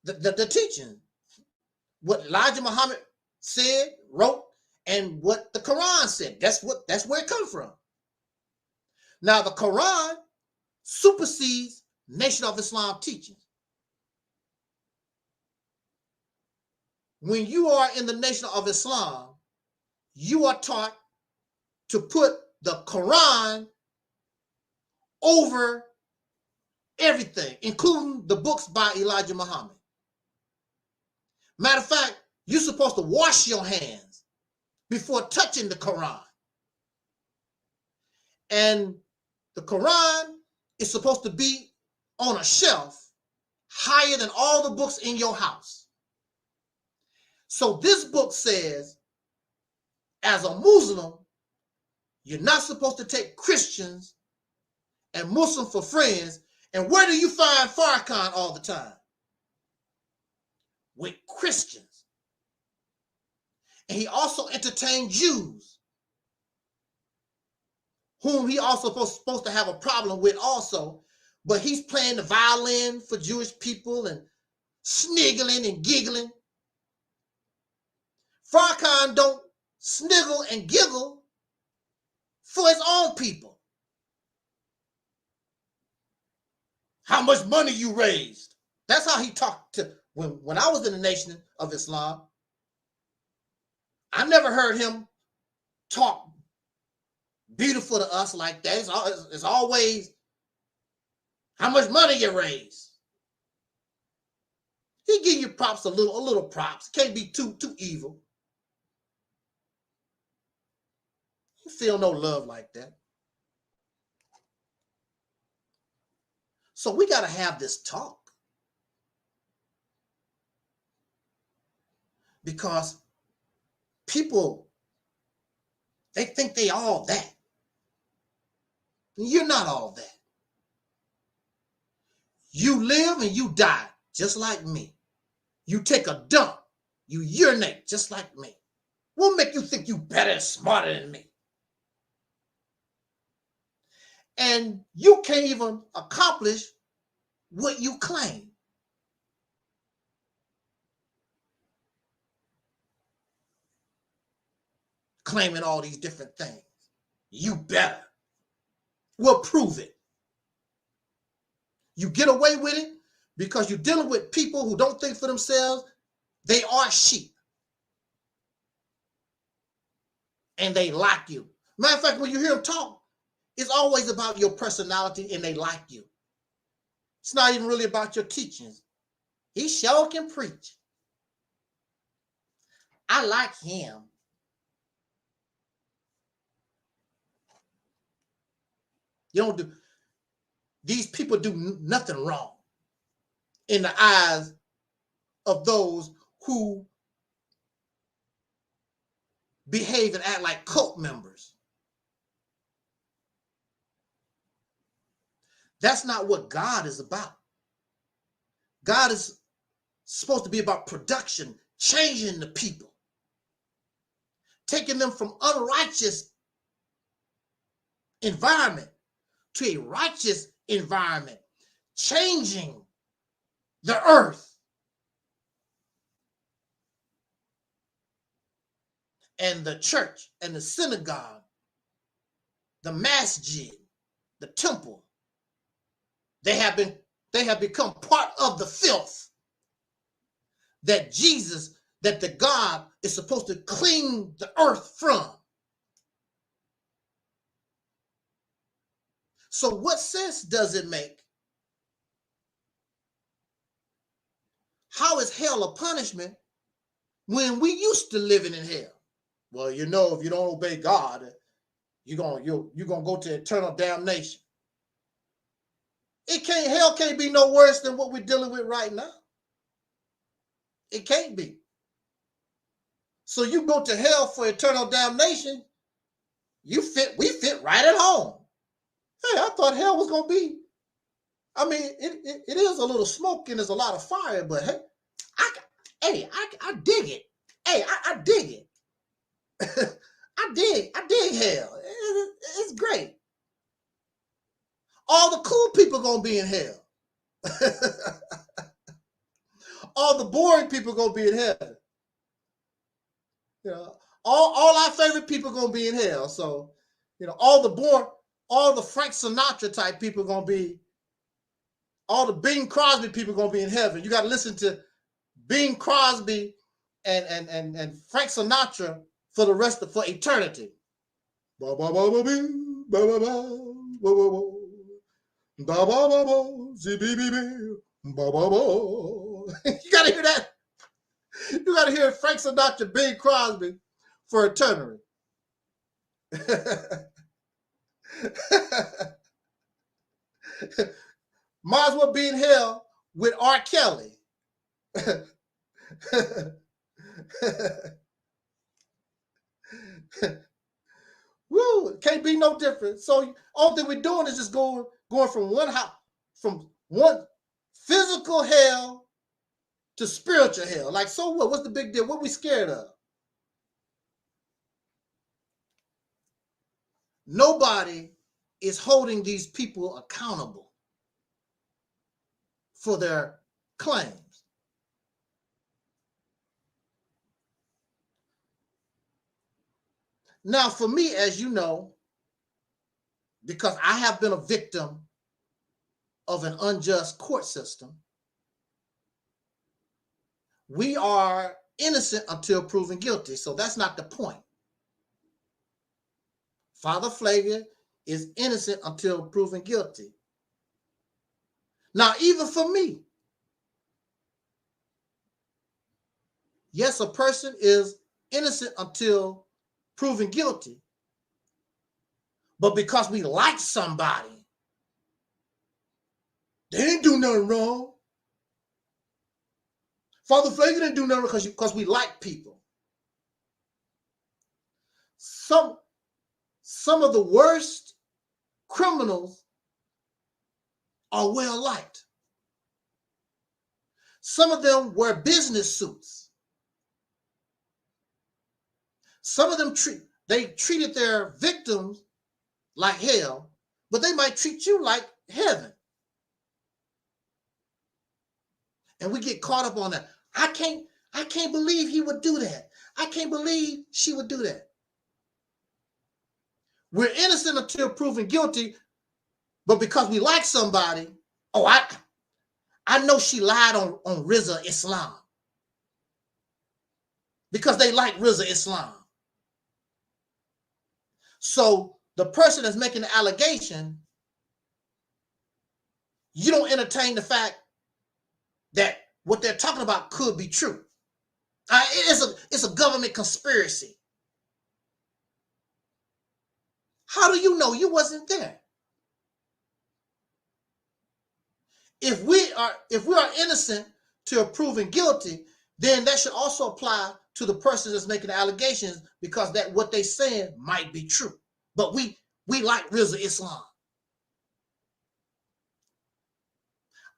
the teaching. What Elijah Muhammad said, wrote, and what the Quran said. That's where it comes from. Now the Quran supersedes Nation of Islam teachings. When you are in the Nation of Islam, you are taught to put the Quran over everything, including the books by Elijah Muhammad. Matter of fact, you're supposed to wash your hands before touching the Quran. And the Quran is supposed to be on a shelf higher than all the books in your house. So this book says, as a Muslim, you're not supposed to take Christians and Muslims for friends. And where do you find Farrakhan all the time? With Christians. And he also entertained Jews, whom he also supposed to have a problem with also, but he's playing the violin for Jewish people and sniggling and giggling. Farrakhan don't sniggle and giggle for his own people. How much money you raised? That's how he talked to when I was in the Nation of Islam. I never heard him talk beautiful to us like that. It's always how much money you raised. He give you props, a little props. Can't be too evil. You feel no love like that. So we got to have this talk. Because people, they think they all that. You're not all that. You live and you die just like me. You take a dump, you urinate just like me. What make you think you better and smarter than me? And you can't even accomplish what you claim. Claiming all these different things. You better. Well, prove it. You get away with it because you're dealing with people who don't think for themselves. They are sheep. And they like you. Matter of fact, when you hear them talk, it's always about your personality and they like you. It's not even really about your teachings. He sure can preach. I like him. You don't do, these people do nothing wrong in the eyes of those who behave and act like cult members. That's not what God is about. God is supposed to be about production, changing the people, taking them from unrighteous environment to a righteous environment, changing the earth. And the church and the synagogue, the masjid, the temple, they have become part of the filth that the God is supposed to clean the earth from. So what sense does it make? How is hell a punishment when we used to living in hell? Well, you know, if you don't obey God, you're gonna go to eternal damnation. Hell can't be no worse than what we're dealing with right now. It can't be. So you go to hell for eternal damnation, we fit right at home. Hey, I thought hell was gonna be. I mean, it is a little smoke and there's a lot of fire, but hey, I dig it. Hey, I dig it. I dig hell. It's great. All the cool people gonna be in hell. All the boring people gonna be in hell. You know, all our favorite people gonna be in hell. So, you know, all the Frank Sinatra type people gonna be. All the Bing Crosby people gonna be in heaven. You got to listen to Bing Crosby and Frank Sinatra for eternity. You gotta hear that. You gotta hear Frank Sinatra, Bing Crosby for eternity. Might as well be in hell with R. Kelly. Woo, it can't be no different. So all that we're doing is just going from one physical hell to spiritual hell. Like, so what? What's the big deal? What we scared of? Nobody is holding these people accountable for their claims. Now, for me, as you know, because I have been a victim of an unjust court system, we are innocent until proven guilty. So that's not the point. Father Pfleger is innocent until proven guilty. Now, even for me, Yes, a person is innocent until proven guilty. But because we like somebody, they didn't do nothing wrong. Father Pfleger didn't do nothing because we like people. Some of the worst criminals are well liked. Some of them wear business suits. Some of them treated their victims like hell, but they might treat you like heaven. And we get caught up on that. I can't believe he would do that. I can't believe she would do that. We're innocent until proven guilty, but because we like somebody, oh, I know she lied on Rizza Islam. Because they like Rizza Islam. So the person that's making the allegation, you don't entertain the fact that what they're talking about could be true. It's a government conspiracy. How do you know? You wasn't there. If we are innocent till proven guilty, then that should also apply to the person that's making the allegations, because that what they saying might be true. But we like Rizza Islam.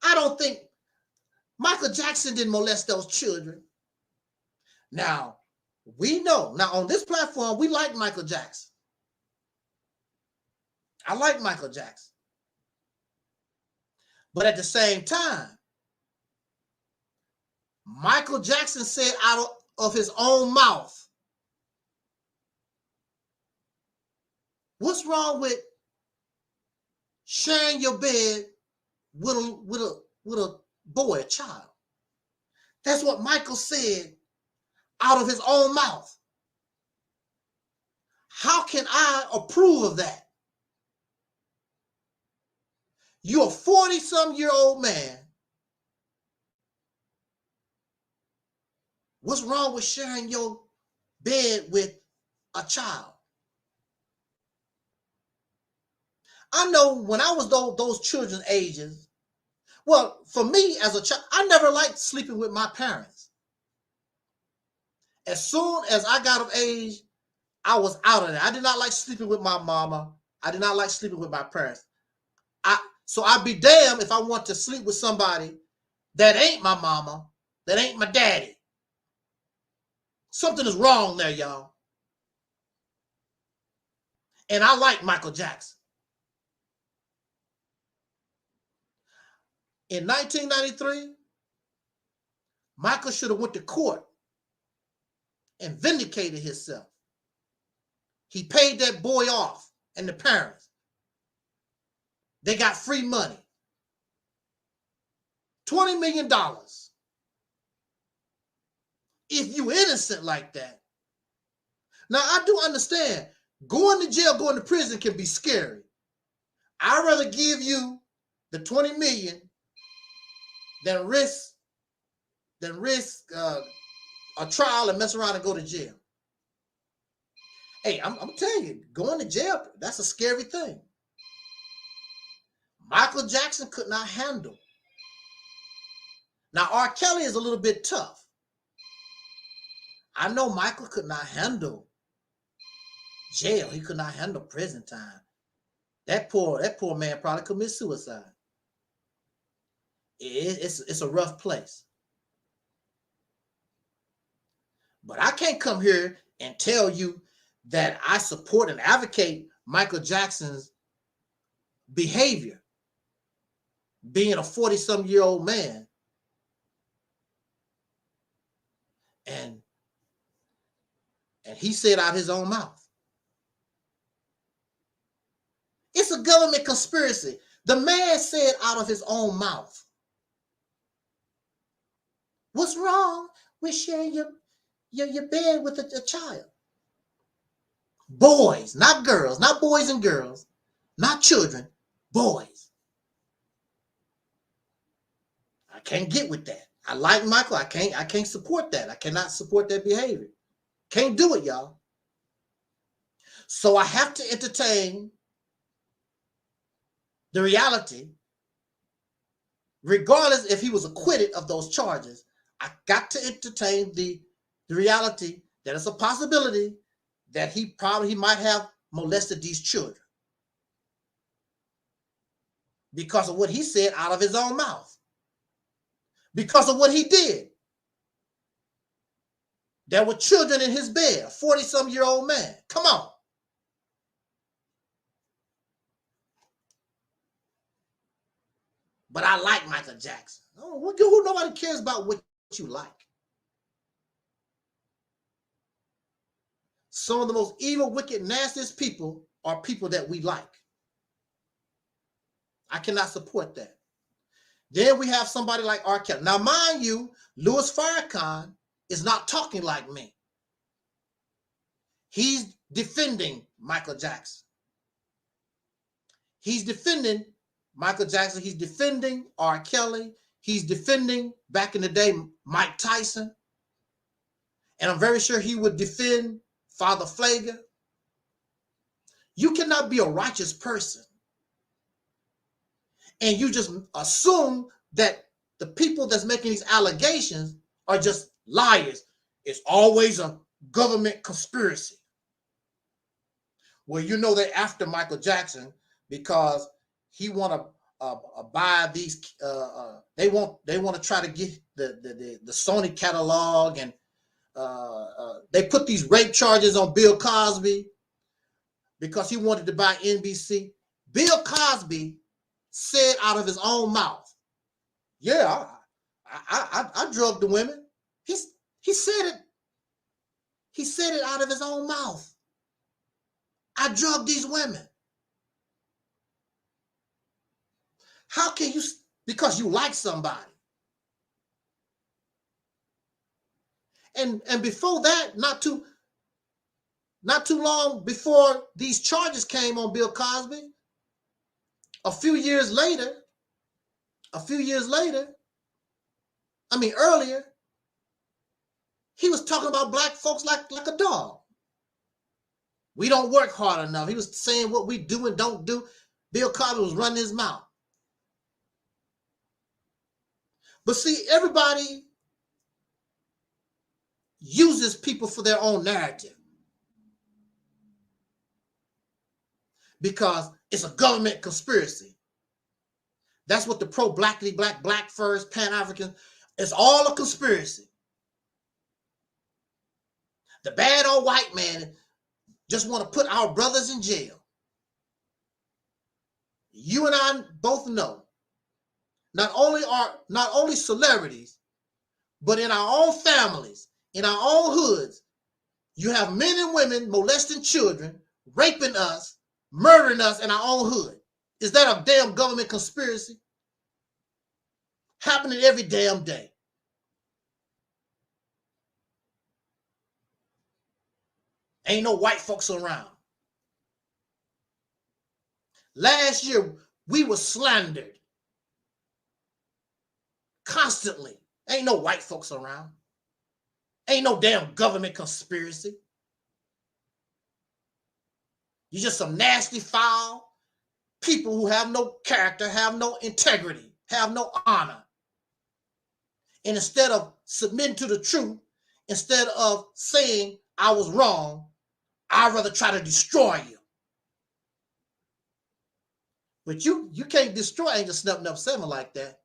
I don't think Michael Jackson didn't molest those children. Now, we know. Now, on this platform, we like Michael Jackson. I like Michael Jackson. But at the same time, Michael Jackson said out of his own mouth, what's wrong with sharing your bed with a boy, a child? That's what Michael said out of his own mouth. How can I approve of that? You're a 40-some-year-old man. What's wrong with sharing your bed with a child? I know when I was those children's ages, well, for me as a child, I never liked sleeping with my parents. As soon as I got of age, I was out of there. I did not like sleeping with my mama. I did not like sleeping with my parents. So I'd be damned if I want to sleep with somebody that ain't my mama, that ain't my daddy. Something is wrong there, y'all. And I like Michael Jackson. In 1993, Michael should have went to court and vindicated himself. He paid that boy off and the parents. They got free money. $20 million. If you innocent like that. Now, I do understand going to jail, going to prison can be scary. I'd rather give you the $20 million than risk a trial and mess around and go to jail. Hey, I'm telling you, going to jail, that's a scary thing. Michael Jackson could not handle. Now, R. Kelly is a little bit tough. I know Michael could not handle jail. He could not handle prison time. That poor man probably commit suicide. It's a rough place. But I can't come here and tell you that I support and advocate Michael Jackson's behavior. Being a 40-some-year-old man. And he said out his own mouth. It's a government conspiracy. The man said out of his own mouth. What's wrong with sharing your bed with a child? Boys, not girls, not boys and girls, not children, boys. I can't get with that. I like Michael. I can't support that. I cannot support that behavior. Can't do it, y'all. So I have to entertain the reality, regardless if he was acquitted of those charges. I got to entertain the reality that it's a possibility that he might have molested these children because of what he said out of his own mouth, because of what he did. There were children in his bed, a 40-some-year-old man. Come on. But I like Michael Jackson. Oh, nobody cares about what you like. Some of the most evil, wicked, nastiest people are people that we like. I cannot support that. Then we have somebody like R. Kelly. Now, mind you, Louis Farrakhan is not talking like me. He's defending Michael Jackson. He's defending Michael Jackson. He's defending R. Kelly. He's defending, back in the day, Mike Tyson. And I'm very sure he would defend Father Pfleger. You cannot be a righteous person and you just assume that the people that's making these allegations are just liars. It's always a government conspiracy. Well, you know they're after Michael Jackson because he want to buy these. They want to try to get the Sony catalog, and they put these rape charges on Bill Cosby because he wanted to buy NBC. Bill Cosby said out of his own mouth, "Yeah, I drugged the women." He said it. He said it out of his own mouth. I drugged these women. How can you, because you like somebody? And before that, not too long before these charges came on Bill Cosby, a few years later, earlier, he was talking about black folks like a dog. We don't work hard enough. He was saying what we do and don't do. Bill Cosby was running his mouth. But see, everybody uses people for their own narrative because it's a government conspiracy. That's what the pro-blackity, black first, Pan-African, it's all a conspiracy. The bad old white man just want to put our brothers in jail. You and I both know, not only celebrities, but in our own families, in our own hoods, you have men and women molesting children, raping us, murdering us in our own hood. Is that a damn government conspiracy? Happening every damn day. Ain't no white folks around. Last year, we were slandered constantly. Ain't no white folks around. Ain't no damn government conspiracy. You're just some nasty, foul people who have no character, have no integrity, have no honor. And instead of submitting to the truth, instead of saying I was wrong, I'd rather try to destroy you. But you can't destroy Angel Snub Nub 7 like that.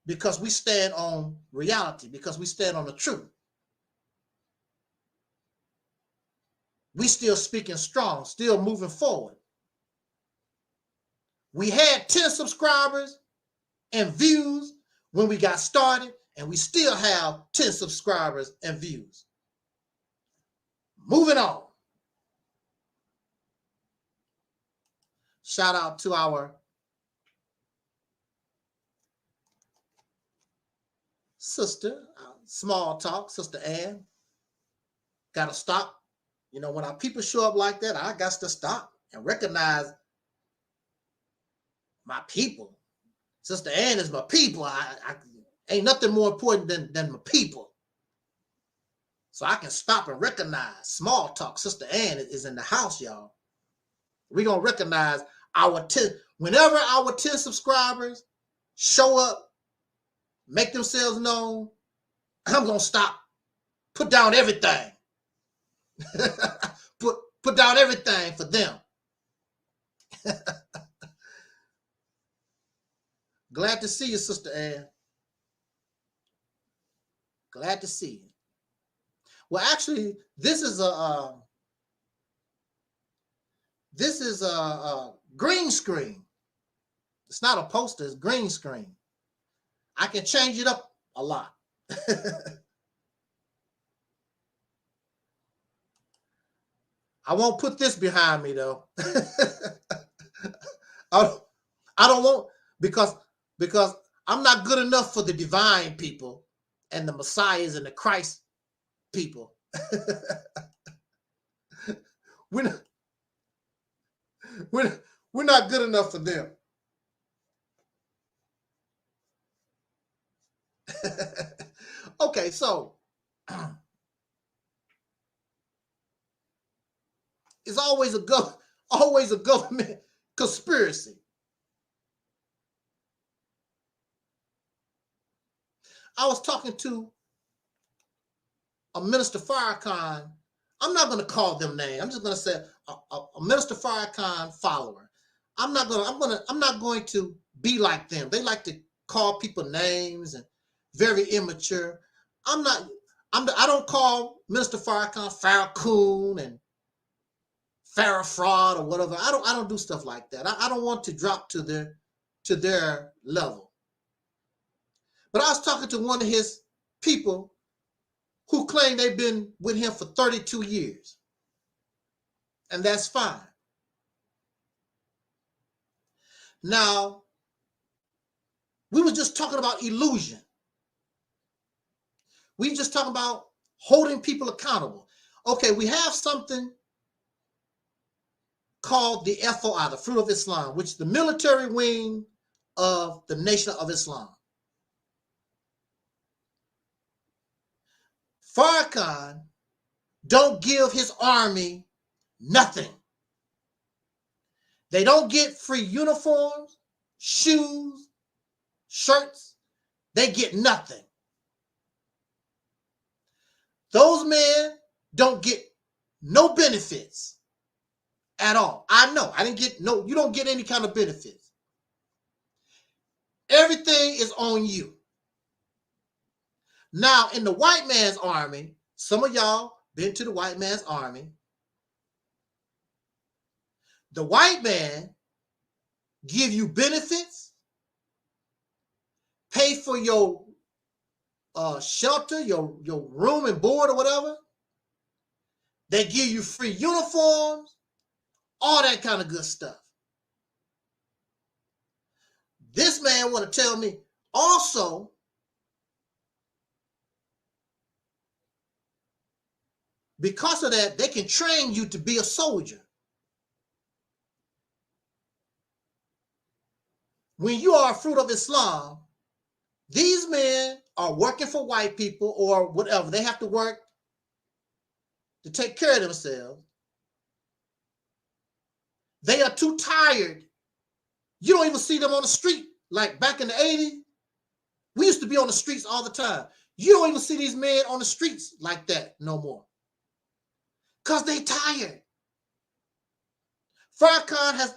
Because we stand on reality, because we stand on the truth. We still speaking strong, still moving forward. We had 10 subscribers and views when we got started, and we still have 10 subscribers and views. Moving on. Shout out to our sister, small talk, Sister Ann. Got to stop. You know, when our people show up like that, I got to stop and recognize my people. Sister Ann is my people. I ain't nothing more important than my people. So I can stop and recognize small talk. Sister Ann is in the house, y'all. We're going to recognize whenever our 10 subscribers show up, make themselves known, I'm going to stop, put down everything. put down everything for them. Glad to see you, Sister Ann. Glad to see you. Well, actually, this is a green screen. It's not a poster, it's green screen. I can change it up a lot. I won't put this behind me though. I don't want, because I'm not good enough for the divine people and the Messiahs and the Christ people. We're not good enough for them. Okay, so it's always a government conspiracy. I was talking to a Minister Farrakhan. I'm not going to call them names. I'm just going to say a Minister Farrakhan follower. I'm not going to be like them. They like to call people names and very immature. I don't call Minister Farrakhan Farrakhan and Farrakhan or whatever. I don't do stuff like that. I don't want to drop to their level. But I was talking to one of his people who claim they've been with him for 32 years. And that's fine. Now, we were just talking about illusion. We just talking about holding people accountable. Okay, we have something called the FOI, the Fruit of Islam, which is the military wing of the Nation of Islam. Farrakhan don't give his army nothing. They don't get free uniforms, shoes, shirts. They get nothing. Those men don't get no benefits at all. I know. I didn't get no, you don't get any kind of benefits. Everything is on you. Now, in the white man's army, some of y'all been to the white man's army. The white man give you benefits, pay for your shelter, your room and board or whatever. They give you free uniforms, all that kind of good stuff. This man want to tell me also, because of that, they can train you to be a soldier. When you are a fruit of Islam, these men are working for white people or whatever. They have to work to take care of themselves. They are too tired. You don't even see them on the street. Like back in the 80s, we used to be on the streets all the time. You don't even see these men on the streets like that no more. Because they tired. Farrakhan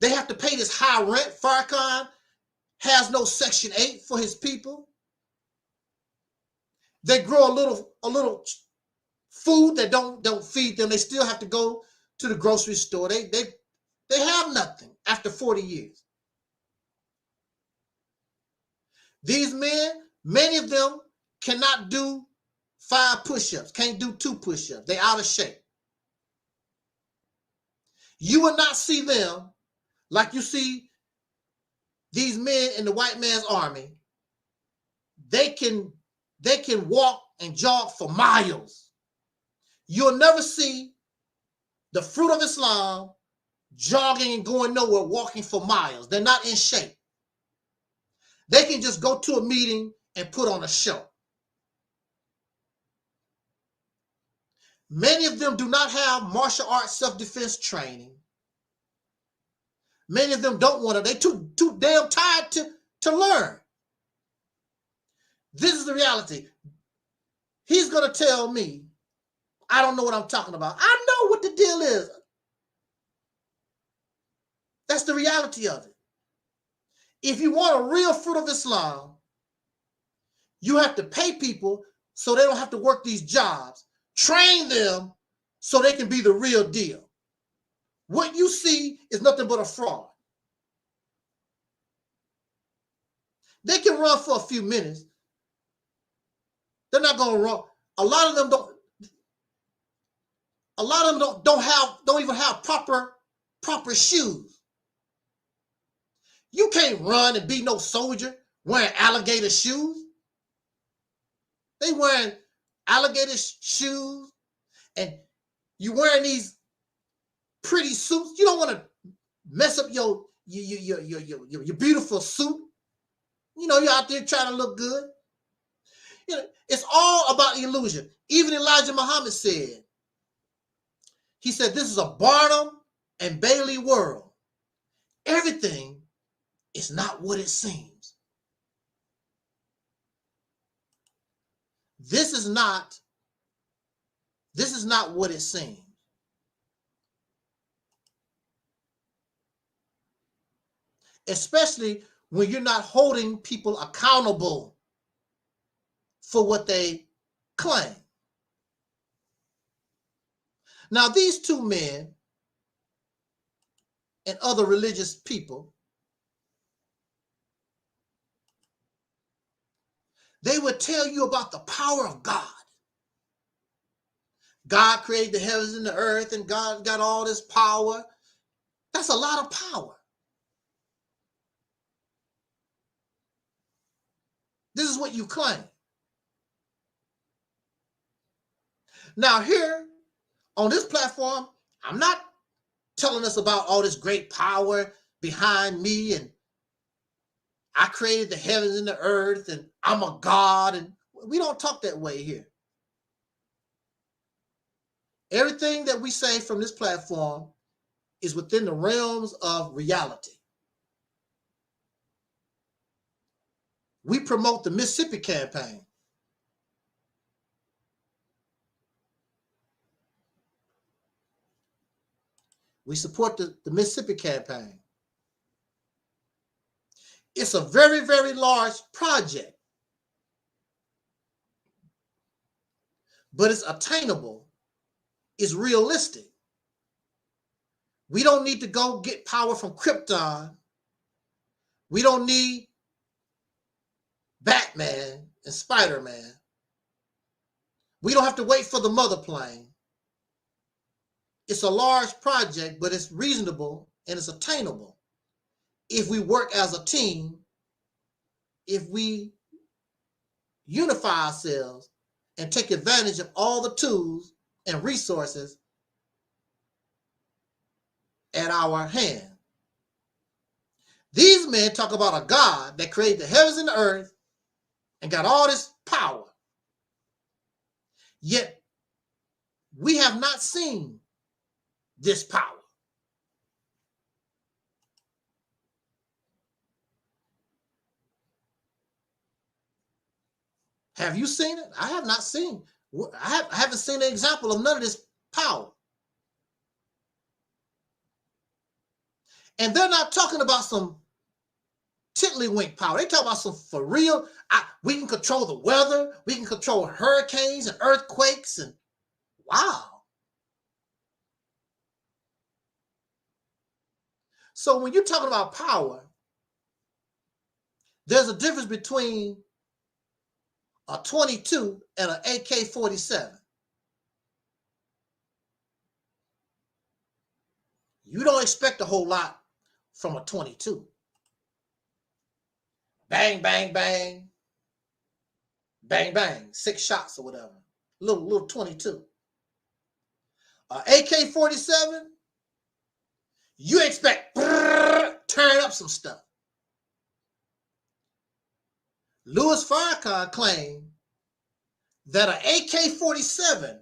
they have to pay this high rent. Farrakhan has no Section 8 for his people. They grow a little food that don't feed them. They still have to go to the grocery store. They have nothing after 40 years. These men, many of them cannot do 5 push-ups, can't do 2 push-ups. They're out of shape. You will not see them like you see these men in the white man's army. They can walk and jog for miles. You'll never see the fruit of Islam jogging and going nowhere, walking for miles. They're not in shape. They can just go to a meeting and put on a show. Many of them do not have martial arts self-defense training. Many of them don't want to. They're too damn tired to learn. This is the reality. He's going to tell me, I don't know what I'm talking about. I know what the deal is. That's the reality of it. If you want a real fruit of Islam, you have to pay people so they don't have to work these jobs. Train them so they can be the real deal. What you see is nothing but a fraud. They can run for a few minutes. They're not going to run. A lot of them don't. A lot of them don't even have proper shoes. You can't run and be no soldier wearing alligator shoes. They wearing alligator shoes, and you wearing these pretty suits. You don't want to mess up your beautiful suit. You know, you're out there trying to look good. You know, it's all about illusion. Even Elijah Muhammad said, he said, this is a Barnum and Bailey world. Everything is not what it seems. This is not what it seems. Especially when you're not holding people accountable for what they claim. Now, these two men and other religious people, they would tell you about the power of God. God created the heavens and the earth, and God got all this power. That's a lot of power. This is what you claim. Now here on this platform, I'm not telling us about all this great power behind me and I created the heavens and the earth and I'm a God, and we don't talk that way here. Everything that we say from this platform is within the realms of reality. We promote the Mississippi campaign. We support the Mississippi campaign. It's a very, very large project, but it's attainable. It's realistic. We don't need to go get power from Krypton. We don't need Batman and Spider-Man. We don't have to wait for the mother plane. It's a large project, but it's reasonable and it's attainable. If we work as a team, if we unify ourselves and take advantage of all the tools and resources at our hand. These men talk about a God that created the heavens and the earth and got all this power. Yet we have not seen this power. Have you seen it? I have not seen. I haven't seen an example of none of this power. And they're not talking about some tiddlywink power. They talk about some for real. We can control the weather. We can control hurricanes and earthquakes. And wow. So when you're talking about power, there's a difference between a 22 and an AK-47. You don't expect a whole lot from a 22. Bang, bang, bang. Bang, bang. 6 shots or whatever. Little 22. AK-47, you expect turn up some stuff. Louis Farrakhan claimed that an AK-47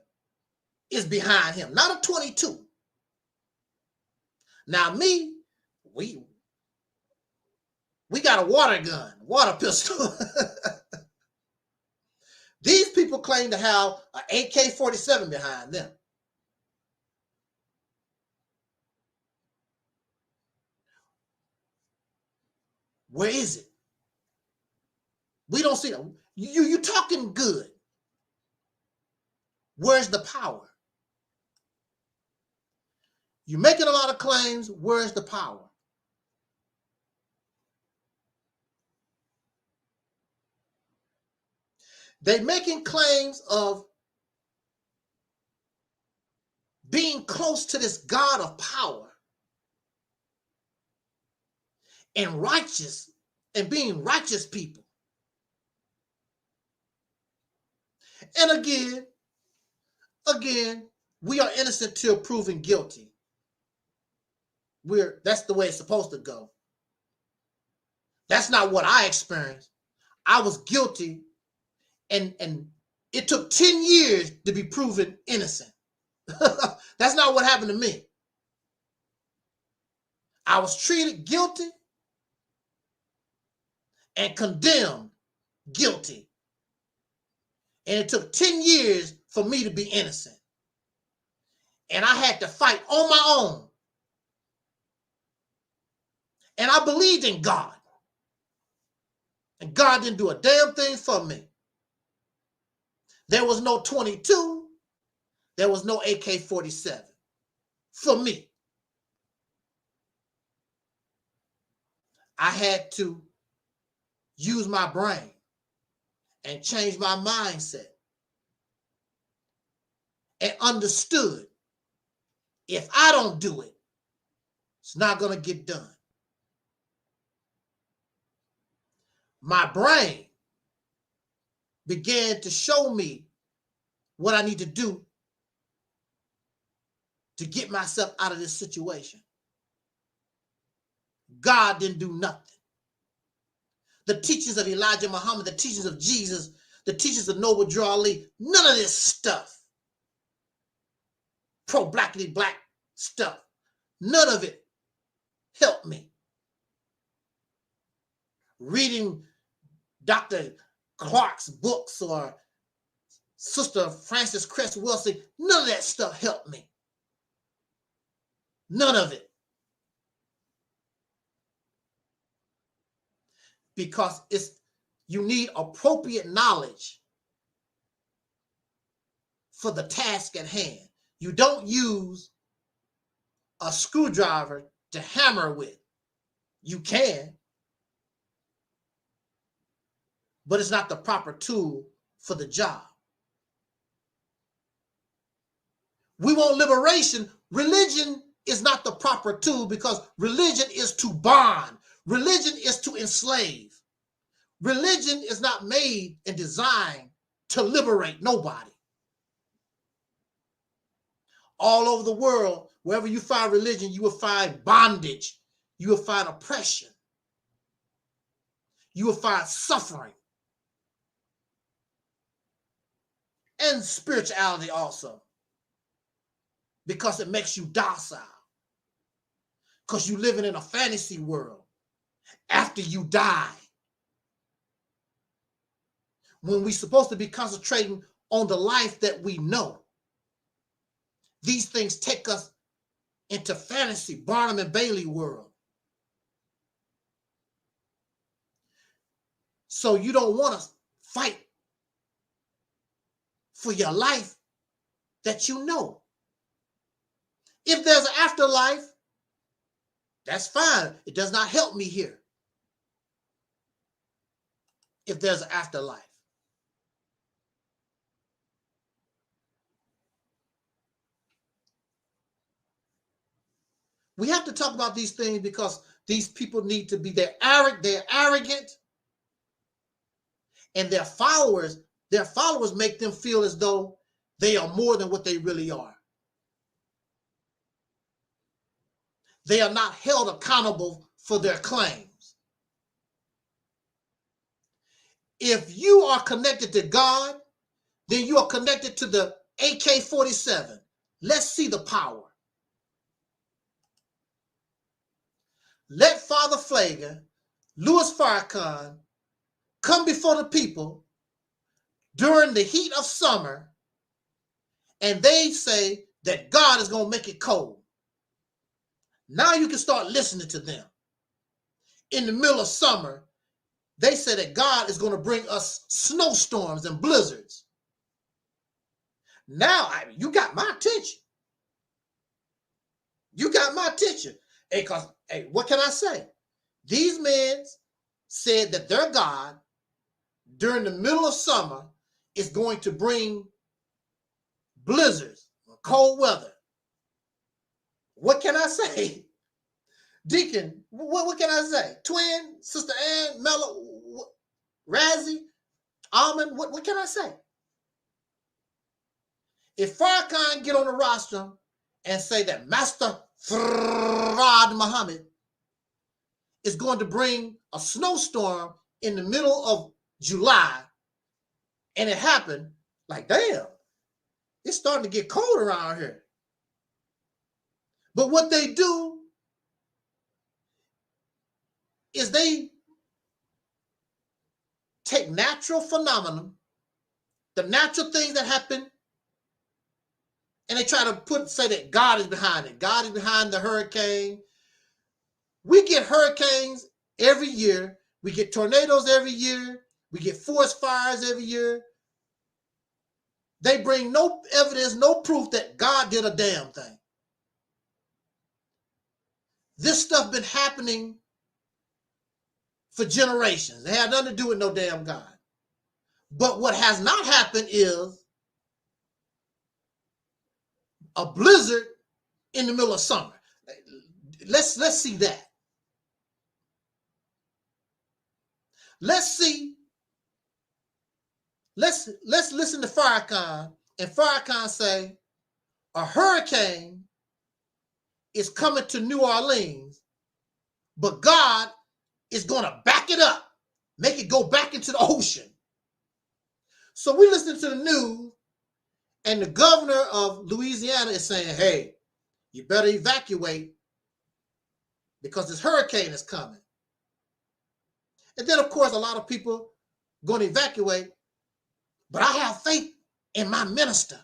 is behind him, not a 22. Now me, we got a water gun, water pistol. These people claim to have an AK-47 behind them. Where is it? We don't see them. You talking good. Where's the power? You're making a lot of claims. Where's the power? They're making claims of being close to this God of power and righteous and being righteous people. And again, we are innocent till proven guilty. That's the way it's supposed to go. That's not what I experienced. I was guilty, and it took 10 years to be proven innocent. That's not what happened to me. I was treated guilty and condemned guilty. And it took 10 years for me to be innocent. And I had to fight on my own. And I believed in God. And God didn't do a damn thing for me. There was no 22. There was no AK-47 for me. I had to use my brain and change my mindset and understood if I don't do it, it's not going to get done. My brain began to show me what I need to do to get myself out of this situation. God didn't do nothing. The teachings of Elijah Muhammad, the teachings of Jesus, the teachings of Noble Drew Ali, none of this stuff, pro-blackity black stuff, none of it helped me. Reading Dr. Clark's books or Sister Frances Cress Wilson, none of that stuff helped me. None of it. Because you need appropriate knowledge for the task at hand. You don't use a screwdriver to hammer with. You can, but it's not the proper tool for the job. We want liberation. Religion is not the proper tool because religion is to bond. Religion is to enslave. Religion is not made and designed to liberate nobody. All over the world, wherever you find religion, you will find bondage. You will find oppression. You will find suffering. And spirituality also. Because it makes you docile. Because you're living in a fantasy world after you die. When we're supposed to be concentrating on the life that we know. These things take us into fantasy, Barnum and Bailey world. So you don't want to fight for your life that you know. If there's an afterlife, that's fine. It does not help me here. If there's an afterlife. We have to talk about these things because these people need to be, they're arrogant, and their followers make them feel as though they are more than what they really are. They are not held accountable for their claims. If you are connected to God, then you are connected to the AK-47. Let's see the power. Let Father Pfleger, Louis Farrakhan, come before the people during the heat of summer, and they say that God is going to make it cold. Now you can start listening to them. In the middle of summer, they say that God is going to bring us snowstorms and blizzards. Now, you got my attention. You got my attention. Hey, what can I say? These men said that their God, during the middle of summer, is going to bring blizzards, cold weather. What can I say? Deacon, what can I say? Twin, Sister Ann, Mello, Razzie, Almond, what can I say? If Farrakhan get on the roster and say that Master Fard Muhammad is going to bring a snowstorm in the middle of July, and it happened, like, damn, it's starting to get cold around here. But what they do is they take natural phenomena, the natural things that happen, and they try to say that God is behind it. God is behind the hurricane. We get hurricanes every year. We get tornadoes every year. We get forest fires every year. They bring no evidence, no proof that God did a damn thing. This stuff been happening for generations. It had nothing to do with no damn God. But what has not happened is a blizzard in the middle of summer. Let's see that. Let's listen to Farrakhan, and Farrakhan say a hurricane is coming to New Orleans, but God is going to back it up, make it go back into the ocean. So we listen to the news, and the governor of Louisiana is saying, hey, you better evacuate because this hurricane is coming. And then, of course, a lot of people going to evacuate, but I have faith in my minister.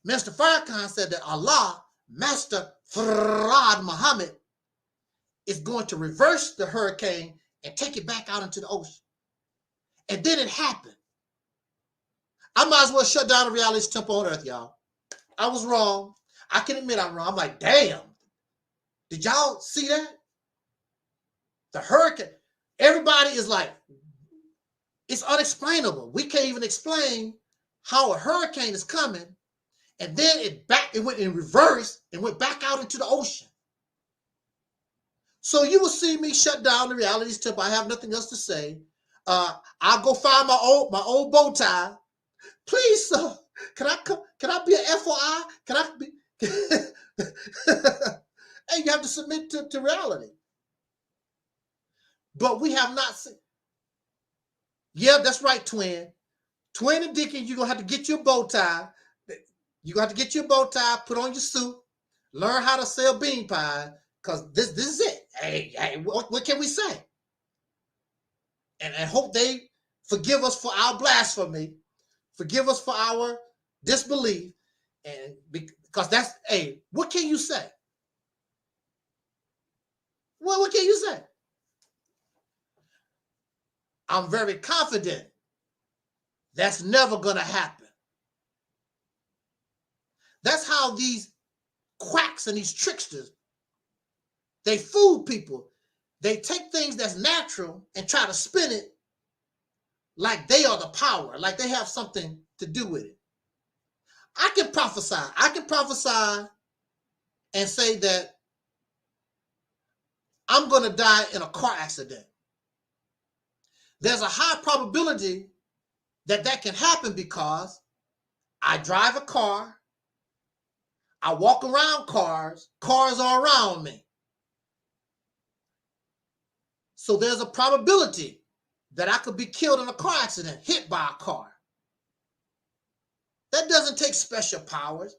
Minister Farrakhan said that Allah, Master Fard Muhammad, is going to reverse the hurricane and take it back out into the ocean. And then it happened. I might as well shut down the reality temple on earth, y'all. I was wrong. I can admit I'm wrong. I'm like, damn. Did y'all see that? The hurricane. Everybody is like, it's unexplainable. We can't even explain how a hurricane is coming, and then it went in reverse and went back out into the ocean. So you will see me shut down the realities temple. I have nothing else to say. I'll go find my old bow tie. Please, sir, can I be an FOI? Can I be? And you have to submit to reality. But we have not seen. Yeah, that's right, twin. Twin and Deacon, you're going to have to get your bow tie. You're going to have to get your bow tie, put on your suit, learn how to sell bean pie, because this is it. Hey, what can we say? And I hope they forgive us for our blasphemy, forgive us for our disbelief, and because that's, hey, what can you say? Well, what can you say? I'm very confident that's never going to happen. That's how these quacks and these tricksters, they fool people. They take things that's natural and try to spin it like they are the power, like they have something to do with it. I can prophesy. I can prophesy and say that I'm going to die in a car accident. There's a high probability that that can happen because I drive a car, I walk around cars are around me. So there's a probability that I could be killed in a car accident, hit by a car. That doesn't take special powers.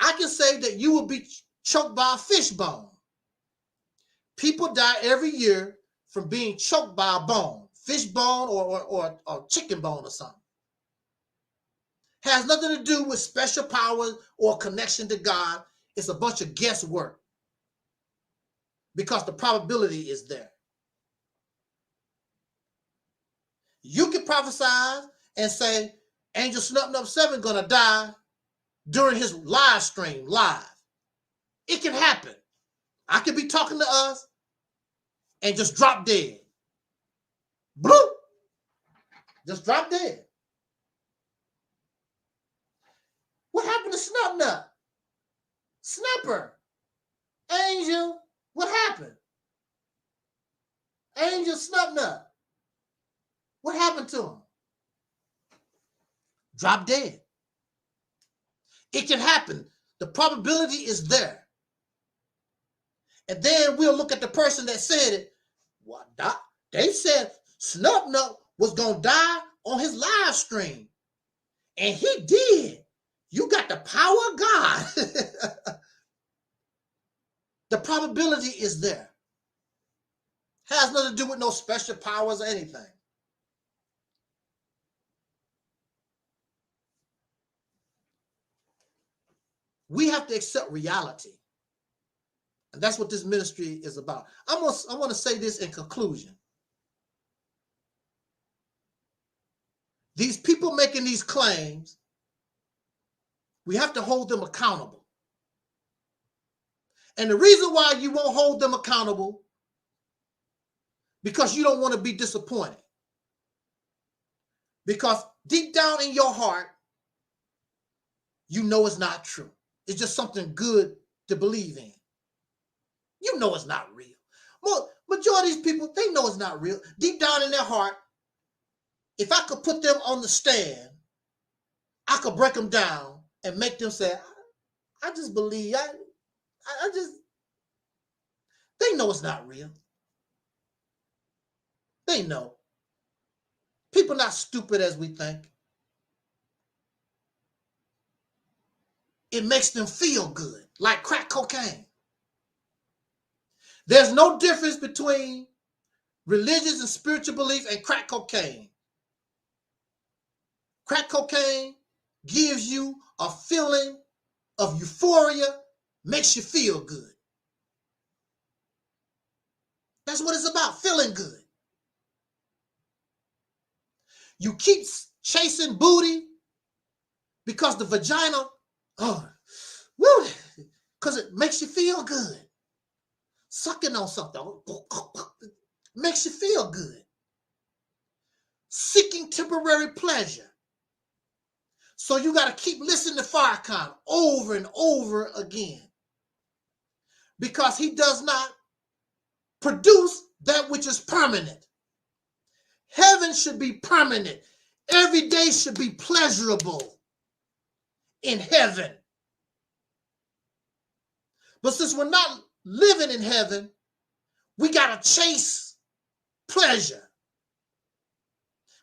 I can say that you will be choked by a fish bone. People die every year from being choked by a bone, fish bone or chicken bone or something. Has nothing to do with special powers or connection to God. It's a bunch of guesswork because the probability is there. You can prophesy and say, Angel Snub 7 gonna die during his live stream, live. It can happen. I could be talking to us and just drop dead. Bloop. Just drop dead. What happened to Snub? Snapper. Angel, what happened? Angel Snub. What happened to him? Drop dead. It can happen. The probability is there. And then we'll look at the person that said it. What? They said Snub was going to die on his live stream. And he did. You got the power of God. The probability is there. Has nothing to do with no special powers or anything. We have to accept reality. And that's what this ministry is about. I want to say this in conclusion. These people making these claims, we have to hold them accountable. And the reason why you won't hold them accountable, because you don't want to be disappointed. Because deep down in your heart, you know it's not true. It's just something good to believe in. You know it's not real. Majority of these people, they know it's not real. Deep down in their heart, if I could put them on the stand, I could break them down and make them say, I just believe, they know it's not real. They know. People not stupid as we think. It makes them feel good, like crack cocaine. There's no difference between religious and spiritual belief and crack cocaine. Crack cocaine gives you a feeling of euphoria, makes you feel good. That's what it's about, feeling good. You keep chasing booty because the vagina, because it makes you feel good. Sucking on something makes you feel good. Seeking temporary pleasure. So you got to keep listening to Farrakhan over and over again. Because he does not produce that which is permanent. Heaven should be permanent. Every day should be pleasurable in heaven. But since we're not living in heaven, we got to chase pleasure.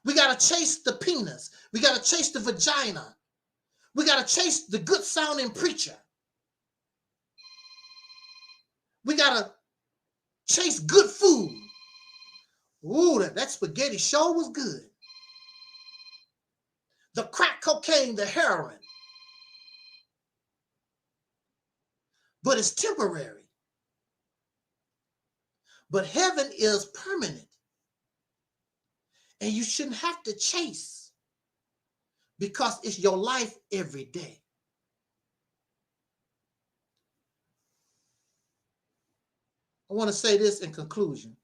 We got to chase the penis. We got to chase the vagina. We got to chase the good sounding preacher. We got to chase good food. Ooh, that spaghetti sure was good. The crack cocaine, the heroin. But it's temporary. But heaven is permanent. And you shouldn't have to chase because it's your life every day. I want to say this in conclusion.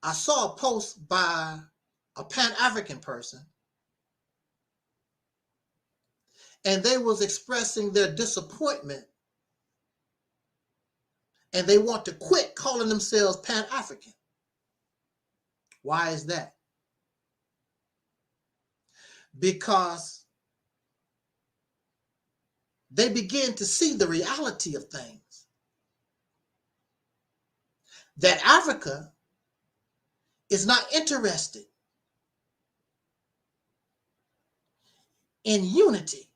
I saw a post by a Pan-African person, and they was expressing their disappointment, and they want to quit calling themselves Pan-African. Why is that? Because they begin to see the reality of things. that Africa is not interested in unity.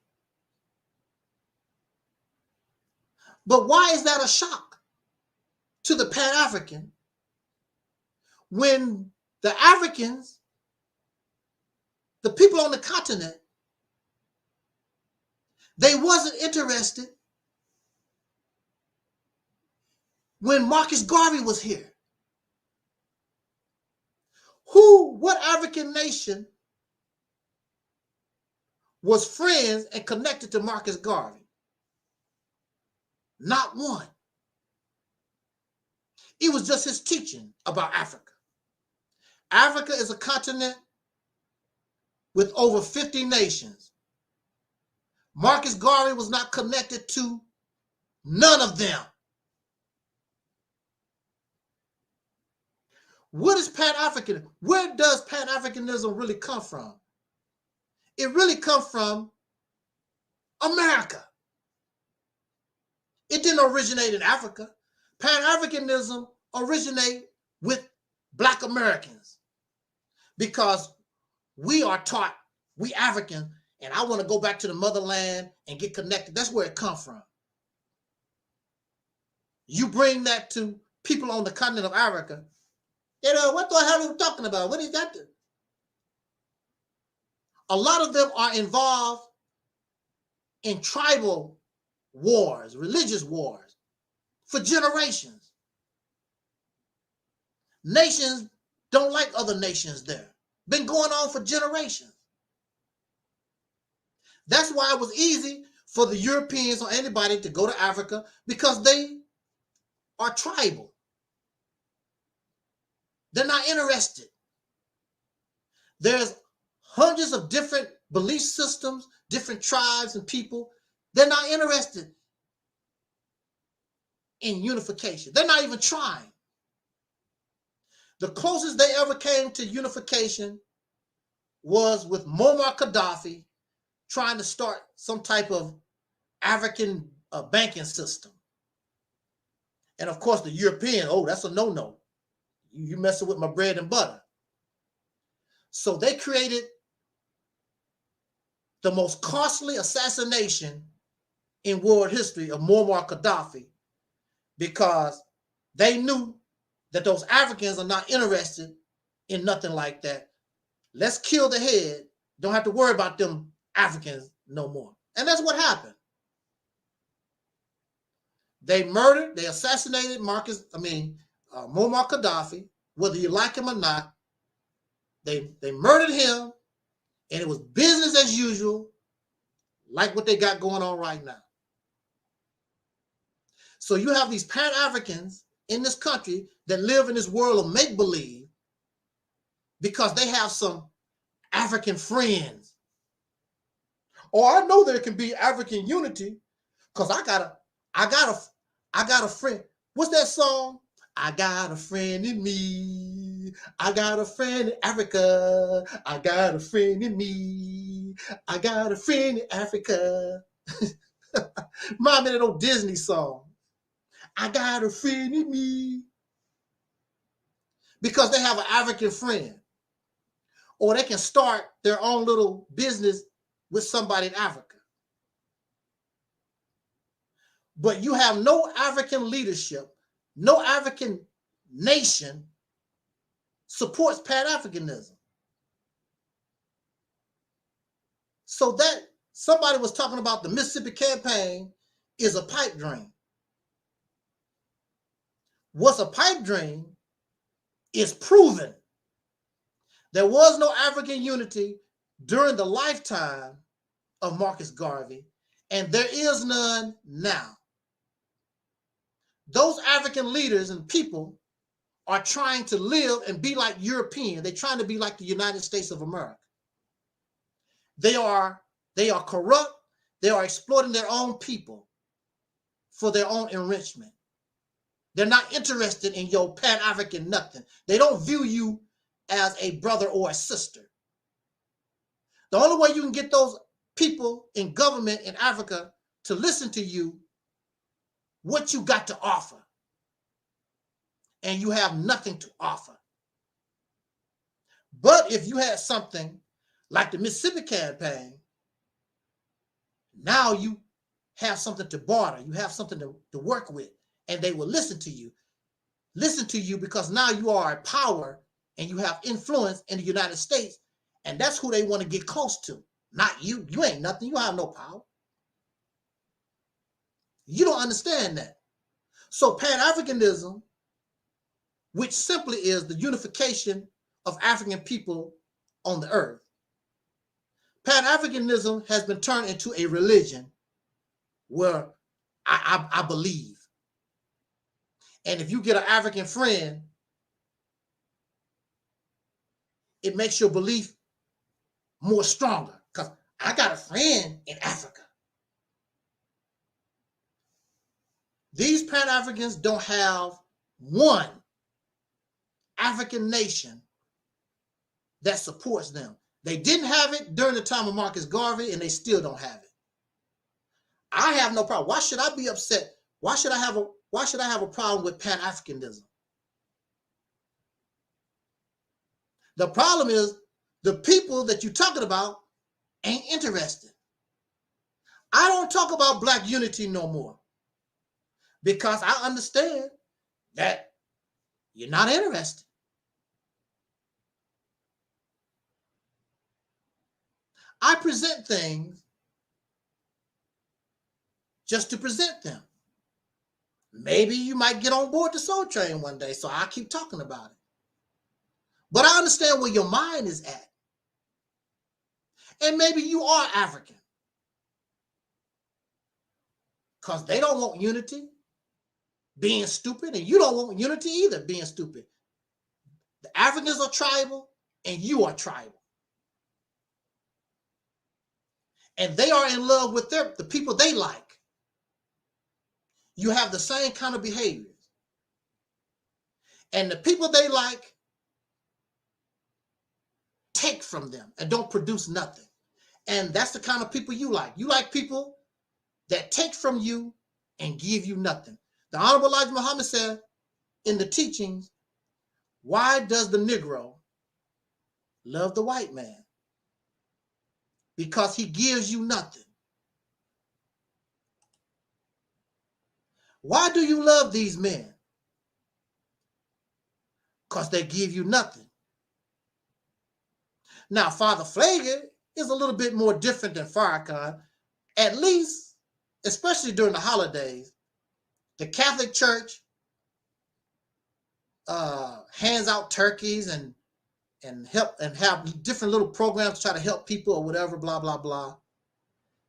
But why is that a shock to the Pan-African when the Africans, the people on the continent, they wasn't interested when Marcus Garvey was here? What African nation was friends and connected to Marcus Garvey? Not one. It was just his teaching about Africa. Africa is a continent with over 50 nations. Marcus Garvey was not connected to none of them. What is Pan-African? Where does Pan-Africanism really come from? It really comes from America. It didn't originate in Africa. Pan-Africanism originated with Black Americans because we are taught, we African, and I want to go back to the motherland and get connected. That's where it comes from. You bring that to people on the continent of Africa, you know, what the hell are you talking about? What is that? A lot of them are involved in tribal wars, religious wars, for generations. Nations don't like other nations there. Been going on for generations. That's why it was easy for the Europeans or anybody to go to Africa, because they are tribal. They're not interested. There's hundreds of different belief systems, different tribes and people. They're not interested in unification. They're not even trying. The closest they ever came to unification was with Muammar Gaddafi trying to start some type of African banking system. And of course, the European, oh, that's a no-no. You messing with my bread and butter. So they created the most costly assassination in world history of Muammar Gaddafi, because they knew that those Africans are not interested in nothing like that. Let's kill the head. Don't have to worry about them Africans no more. And that's what happened. They murdered, they assassinated Muammar Gaddafi, whether you like him or not. They murdered him, and it was business as usual, like what they got going on right now. So you have these Pan-Africans in this country that live in this world of make-believe because they have some African friends. Or I know there can be African unity because I got a friend. What's that song? I got a friend in me. I got a friend in Africa. I got a friend in me. I got a friend in Africa. Mom in that old Disney song. I got a friend in me. Because they have an African friend. Or they can start their own little business with somebody in Africa. But you have no African leadership, no African nation supports Pan-Africanism. So that somebody was talking about the Mississippi campaign is a pipe dream. What's a pipe dream is proven. There was no African unity during the lifetime of Marcus Garvey, and there is none now. Those African leaders and people are trying to live and be like European. They're trying to be like the United States of America. They are corrupt. They are exploiting their own people for their own enrichment. They're not interested in your Pan-African nothing. They don't view you as a brother or a sister. The only way you can get those people in government in Africa to listen to you, what you got to offer. and you have nothing to offer. But if you had something like the Mississippi campaign, now you have something to barter, you have something to work with, and they will listen to you. Listen to you because now you are a power and you have influence in the United States, and that's who they want to get close to, not you. You ain't nothing. You have no power. You don't understand that. So Pan-Africanism, which simply is the unification of African people on the earth, Pan-Africanism has been turned into a religion where I believe. And if you get an African friend, it makes your belief more stronger because I got a friend in Africa. These Pan-Africans don't have one African nation that supports them. They didn't have it during the time of Marcus Garvey, and they still don't have it. I have no problem. Why should I be upset? Why should I have a problem with Pan-Africanism? The problem is the people that you're talking about ain't interested. I don't talk about Black unity no more because I understand that you're not interested. I present things just to present them. Maybe you might get on board the Soul Train one day, so I'll keep talking about it. But I understand where your mind is at. And maybe you are African. Because they don't want unity, being stupid, and you don't want unity either, being stupid. The Africans are tribal, and you are tribal. And they are in love with the people they like. You have the same kind of behaviors. And the people they like take from them and don't produce nothing. And that's the kind of people you like. You like people that take from you and give you nothing. The Honorable Elijah Muhammad said in the teachings, why does the Negro love the white man? Because he gives you nothing. Why do you love these men? Because they give you nothing. Now, Father Pfleger is a little bit more different than Farrakhan. At least, especially during the holidays, the Catholic Church hands out turkeys and help and have different little programs to try to help people or whatever, blah, blah, blah.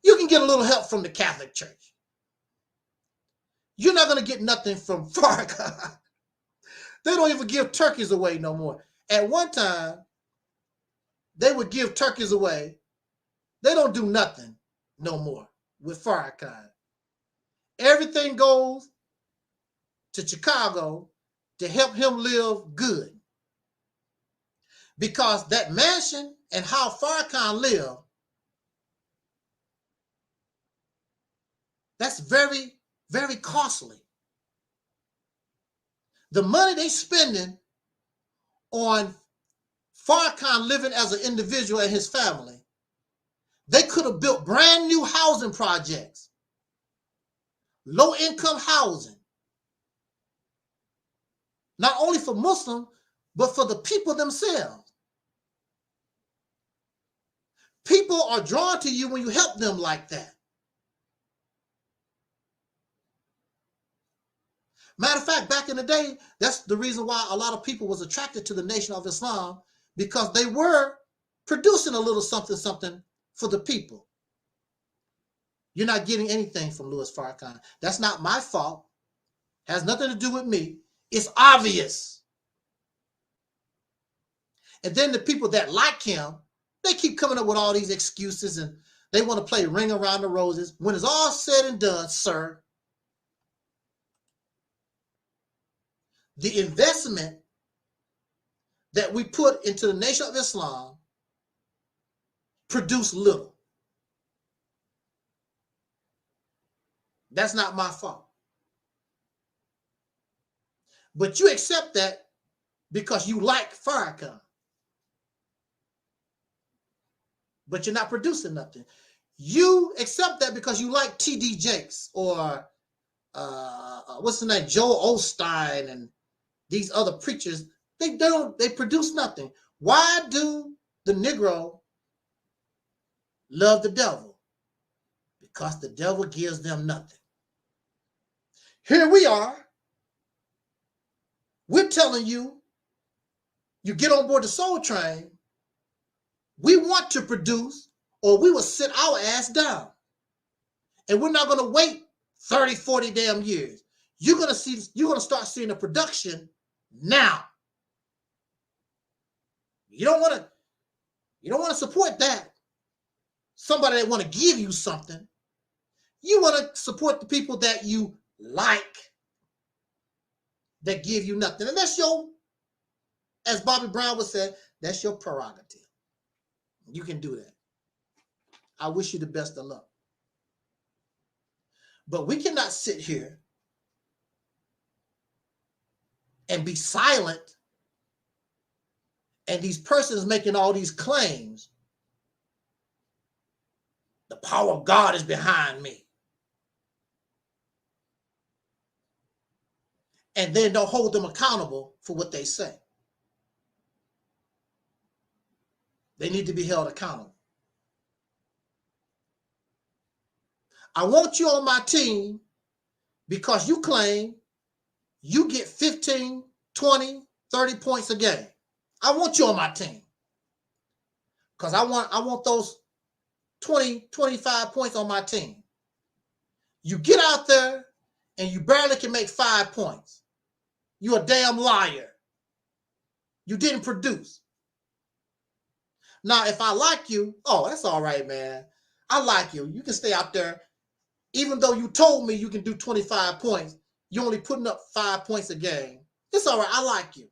You can get a little help from the Catholic Church. You're not going to get nothing from Farrakhan. They don't even give turkeys away no more. At one time, they would give turkeys away. They don't do nothing no more with Farrakhan. Everything goes to Chicago to help him live good. Because that mansion and how Farrakhan lived, that's very, very costly. The money they spending on Farrakhan living as an individual and his family, they could have built brand new housing projects, low-income housing, not only for Muslims, but for the people themselves. People are drawn to you when you help them like that. Matter of fact, back in the day, that's the reason why a lot of people was attracted to the Nation of Islam, because they were producing a little something, something for the people. You're not getting anything from Louis Farrakhan. That's not my fault. Has nothing to do with me. It's obvious. And then the people that like him, they keep coming up with all these excuses and they want to play Ring Around the Roses. When it's all said and done, sir, the investment that we put into the Nation of Islam produced little. That's not my fault. But you accept that because you like Farrakhan. But you're not producing nothing. You accept that because you like T.D. Jakes or what's the name, Joel Osteen and these other preachers. They produce nothing. Why do the Negro love the devil? Because the devil gives them nothing. Here we are. We're telling you, you get on board the soul train. We want to produce, or we will sit our ass down. And we're not going to wait 30, 40 damn years. You're going to start seeing the production now. You don't want to support that. Somebody that want to give you something. You want to support the people that you like, that give you nothing. And that's your, as Bobby Brown would say, that's your prerogative. You can do that. I wish you the best of luck. But we cannot sit here and be silent, and these persons making all these claims. The power of God is behind me. And then don't hold them accountable for what they say. They need to be held accountable. I want you on my team because you claim you get 15, 20, 30 points a game. I want you on my team because I want those 20, 25 points on my team. You get out there and you barely can make 5 points. You're a damn liar. You didn't produce. Now, if I like you, oh, that's all right, man. I like you. You can stay out there. Even though you told me you can do 25 points, you're only putting up 5 points a game. It's all right. I like you.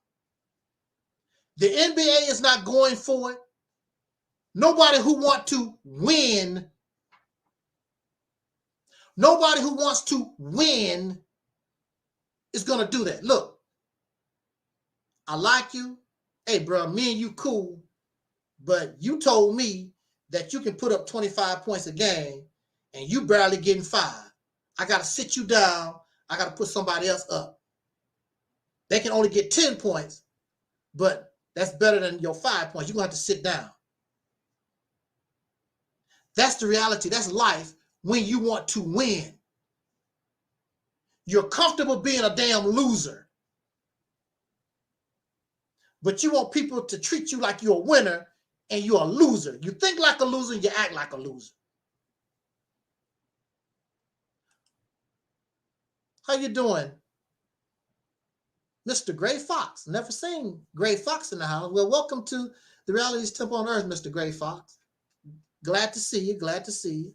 The NBA is not going for it. Nobody who wants to win, nobody who wants to win is going to do that. Look, I like you. Hey, bro, me and you cool. But you told me that you can put up 25 points a game and you barely getting 5. I got to sit you down. I got to put somebody else up. They can only get 10 points, but that's better than your 5 points. You're going to have to sit down. That's the reality. That's life when you want to win. You're comfortable being a damn loser. But you want people to treat you like you're a winner and you're a loser. You think like a loser, you act like a loser. How you doing? Mr. Gray Fox. Never seen Gray Fox in the house. Well, welcome to the Realities Temple on Earth, Mr. Gray Fox. Glad to see you. Glad to see you.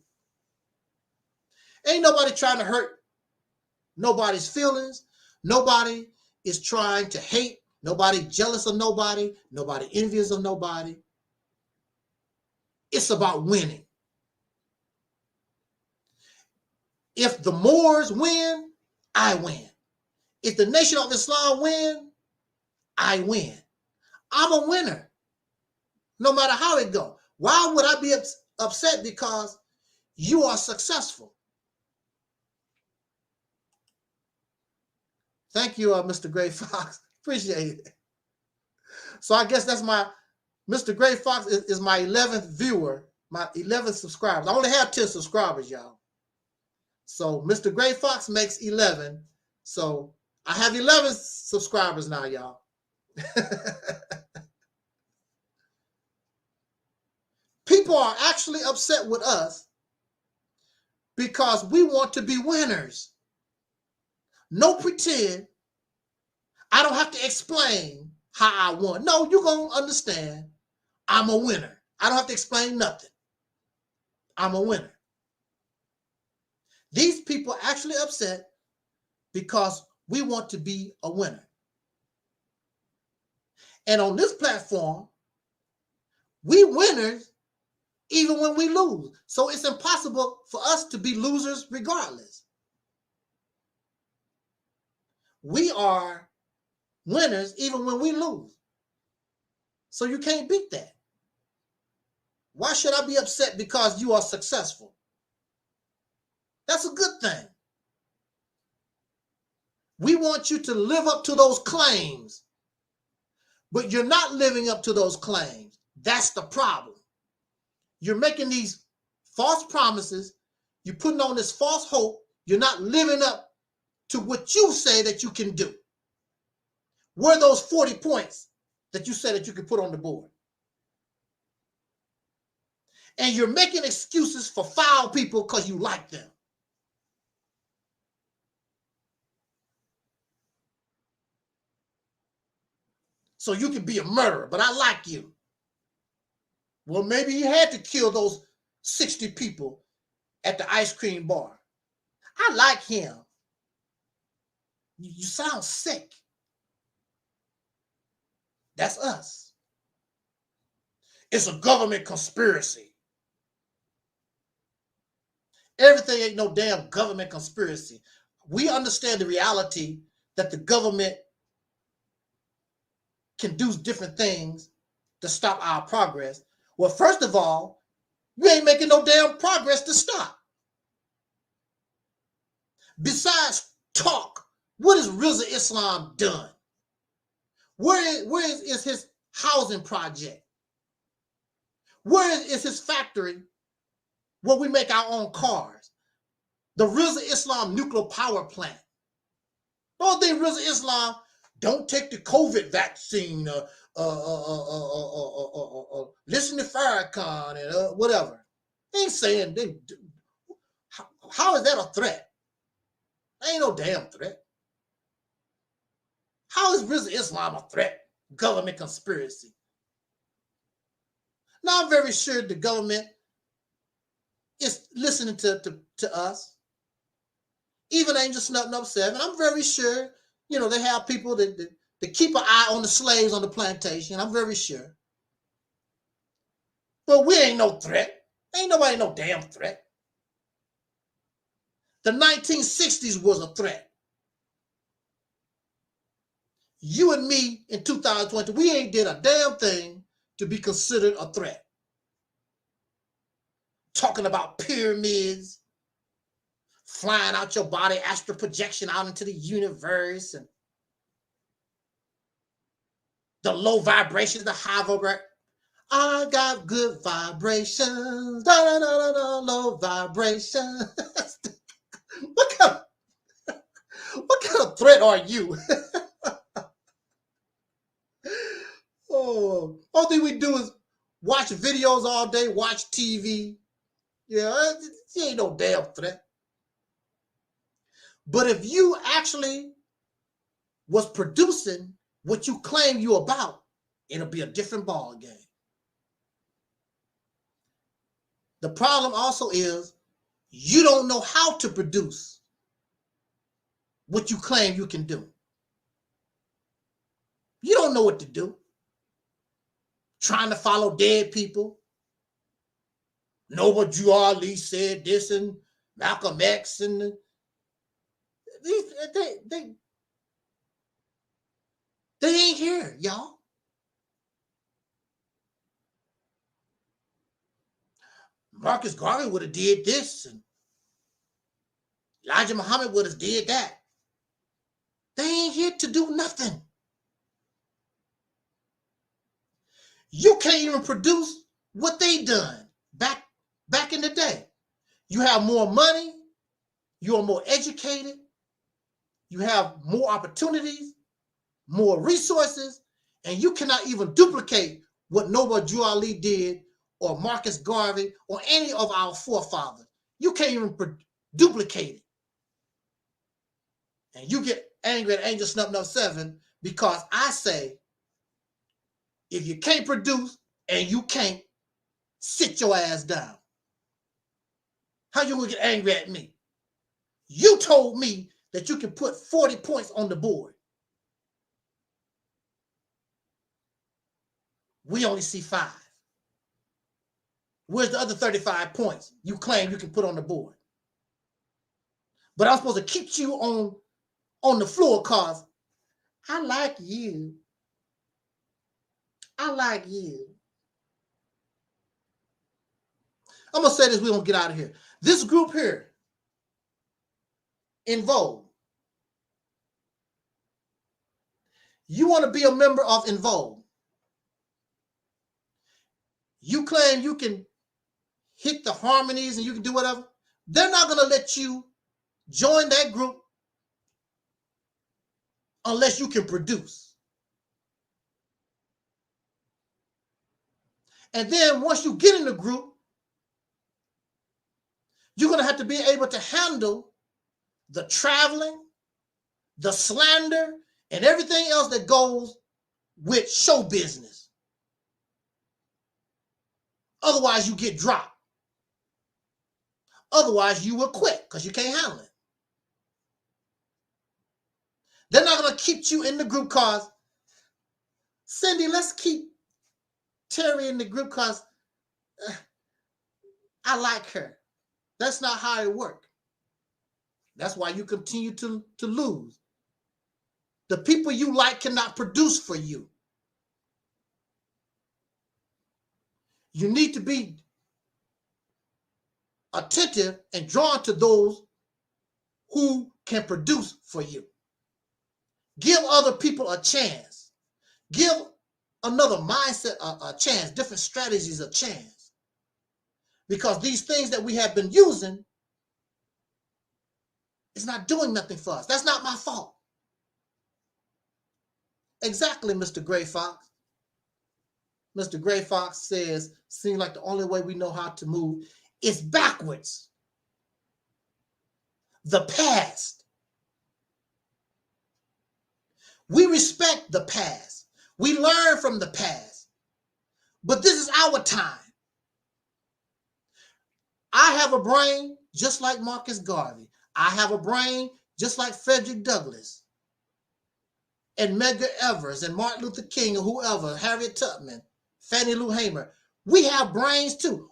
Ain't nobody trying to hurt nobody's feelings. Nobody is trying to hate. Nobody jealous of nobody. Nobody envious of nobody. It's about winning. If the Moors win, I win. If the Nation of Islam win, I win. I'm a winner. No matter how it goes. Why would I be upset because you are successful? Thank you, Mr. Gray Fox. Appreciate it. So I guess that's my, Mr. Gray Fox is my 11th viewer, my 11th subscribers. I only have 10 subscribers, y'all. So Mr. Gray Fox makes 11. So I have 11 subscribers now, y'all. People are actually upset with us because we want to be winners. No pretend. I don't have to explain how I won. No, you're going to understand. I'm a winner. I don't have to explain nothing. I'm a winner. These people are actually upset because we want to be a winner. And on this platform, we winners even when we lose. So it's impossible for us to be losers regardless. We are winners even when we lose. So you can't beat that. Why should I be upset because you are successful? That's a good thing. We want you to live up to those claims, but you're not living up to those claims. That's the problem. You're making these false promises. You're putting on this false hope. You're not living up to what you say that you can do. Where are those 40 points that you said that you could put on the board? And you're making excuses for foul people because you like them. So you can be a murderer, but I like you. Well, maybe he had to kill those 60 people at the ice cream bar. I like him. You sound sick. That's us. It's a government conspiracy. Everything ain't no damn government conspiracy. We understand the reality that the government can do different things to stop our progress. Well, first of all, we ain't making no damn progress to stop. Besides talk, what has Rizza Islam done? Where is his housing project? Where is his factory where we make our own cars? The Rizza Islam nuclear power plant. Don't think Rizza Islam don't take the COVID vaccine, listen to Farrakhan and whatever. They ain't saying, how is that a threat? That ain't no damn threat. How is Rizza Islam a threat? Government conspiracy. Now, I'm very sure the government is listening to us. Even Angel Snubbing Up 7, I'm very sure, you know, they have people that keep an eye on the slaves on the plantation. I'm very sure. But we ain't no threat. Ain't nobody no damn threat. The 1960s was a threat. You and me in 2020, we ain't did a damn thing to be considered a threat. Talking about pyramids, flying out your body, astral projection out into the universe, and the low vibrations, the high vibration. I got good vibrations, da da da da da, low vibration. What kind of threat are you? Oh, all thing we do is watch videos all day, watch TV. Yeah, it ain't no damn threat. But if you actually was producing what you claim you about, it'll be a different ball game. The problem also is you don't know how to produce what you claim you can do. You don't know what to do. Trying to follow dead people. Noble Drew Ali said this and Malcolm X and they ain't here, y'all. Marcus Garvey would have did this and Elijah Muhammad would have did that. They ain't here to do nothing. You can't even produce what they done back in the day. You have more money, you are more educated, you have more opportunities, more resources, and you cannot even duplicate what Noble Drew Ali did or Marcus Garvey or any of our forefathers. You can't even duplicate it. And you get angry at Angel Snubbing Up 7 because I say, if you can't produce and you can't, sit your ass down. How you gonna get angry at me? You told me that you can put 40 points on the board. We only see 5. Where's the other 35 points you claim you can put on the board? But I'm supposed to keep you on the floor because I like you. I like you. I'm going to say this, we're going to get out of here. This group here, EnVogue, you want to be a member of EnVogue. You claim you can hit the harmonies and you can do whatever. They're not going to let you join that group unless you can produce. And then once you get in the group, you're going to have to be able to handle the traveling, the slander, and everything else that goes with show business. Otherwise, you get dropped. Otherwise, you will quit because you can't handle it. They're not going to keep you in the group because, Cindy, let's keep Terry in the group because I like her. That's not how it works. That's why you continue to lose. The people you like cannot produce for you. You need to be attentive and drawn to those who can produce for you. Give other people a chance. Give another mindset a chance, different strategies a chance. Because these things that we have been using is not doing nothing for us. That's not my fault. Exactly, Mr. Gray Fox. Mr. Gray Fox says, seems like the only way we know how to move is backwards. The past. We respect the past. We learn from the past. But this is our time. I have a brain just like Marcus Garvey. I have a brain just like Frederick Douglass and Medgar Evers and Martin Luther King or whoever, Harriet Tubman, Fannie Lou Hamer. We have brains too.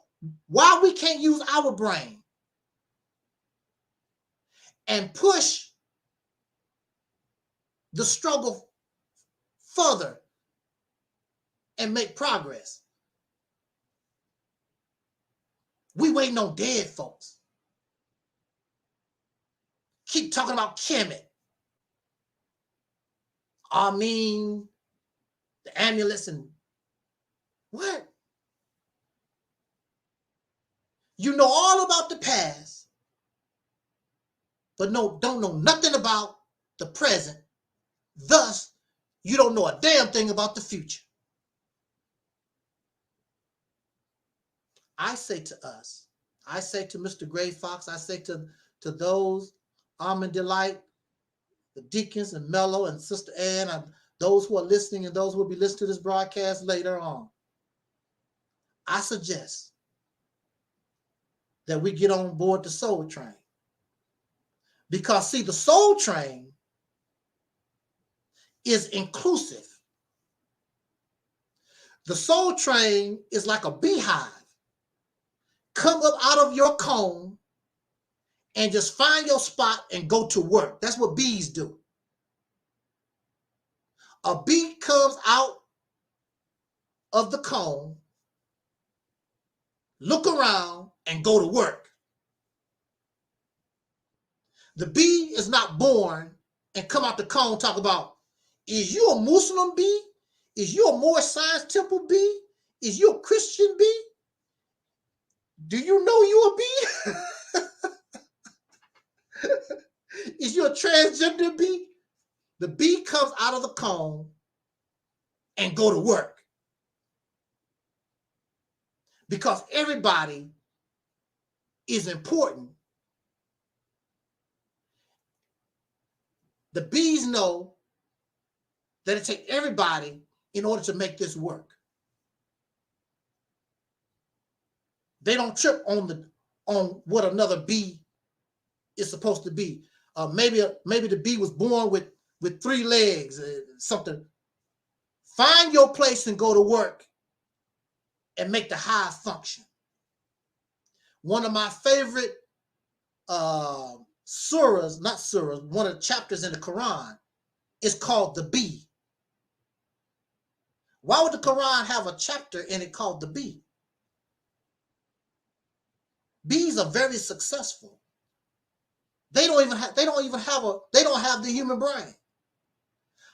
Why we can't use our brain and push the struggle further and make progress? We waiting on dead folks. Keep talking about Kemet. I mean, the amulets and what? You know all about the past, but don't know nothing about the present. Thus, you don't know a damn thing about the future. I say to us, I say to Mr. Gray Fox, I say to those, Almond Delight, the Deacons and Mello and Sister Ann, and those who are listening and those who will be listening to this broadcast later on, I suggest that we get on board the Soul Train. Because, see, the Soul Train is inclusive. The Soul Train is like a beehive. Come up out of your cone and just find your spot and go to work. That's what bees do. A bee comes out of the cone, look around, and go to work. The bee is not born and come out the cone talk about, is you a Muslim bee? Is you a Moorish Science Temple bee? Is you a Christian bee? Do you know you a bee? Is you a transgender bee? The bee comes out of the cone and go to work. Because everybody is important. The bees know that it takes everybody in order to make this work. They don't trip on what another bee is supposed to be. Maybe the bee was born with 3 legs, something. Find your place and go to work and make the hive function. One of my favorite surahs, not surahs, one of the chapters in the Quran, is called the bee. Why would the Quran have a chapter in it called the bee? Bees are very successful. They don't have the human brain.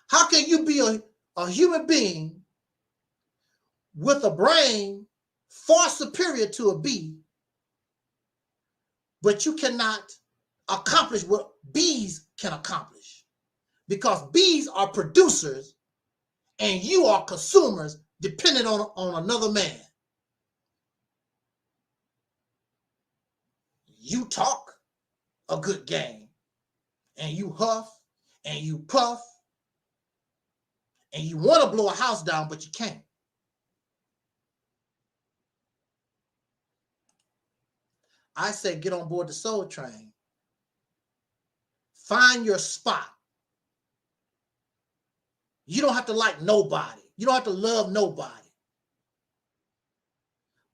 How can you be a human being with a brain far superior to a bee, but you cannot accomplish what bees can accomplish? Because bees are producers and you are consumers dependent on another man. You talk a good game and you huff and you puff and you want to blow a house down, but you can't. I say get on board the soul train. Find your spot. You don't have to like nobody. You don't have to love nobody.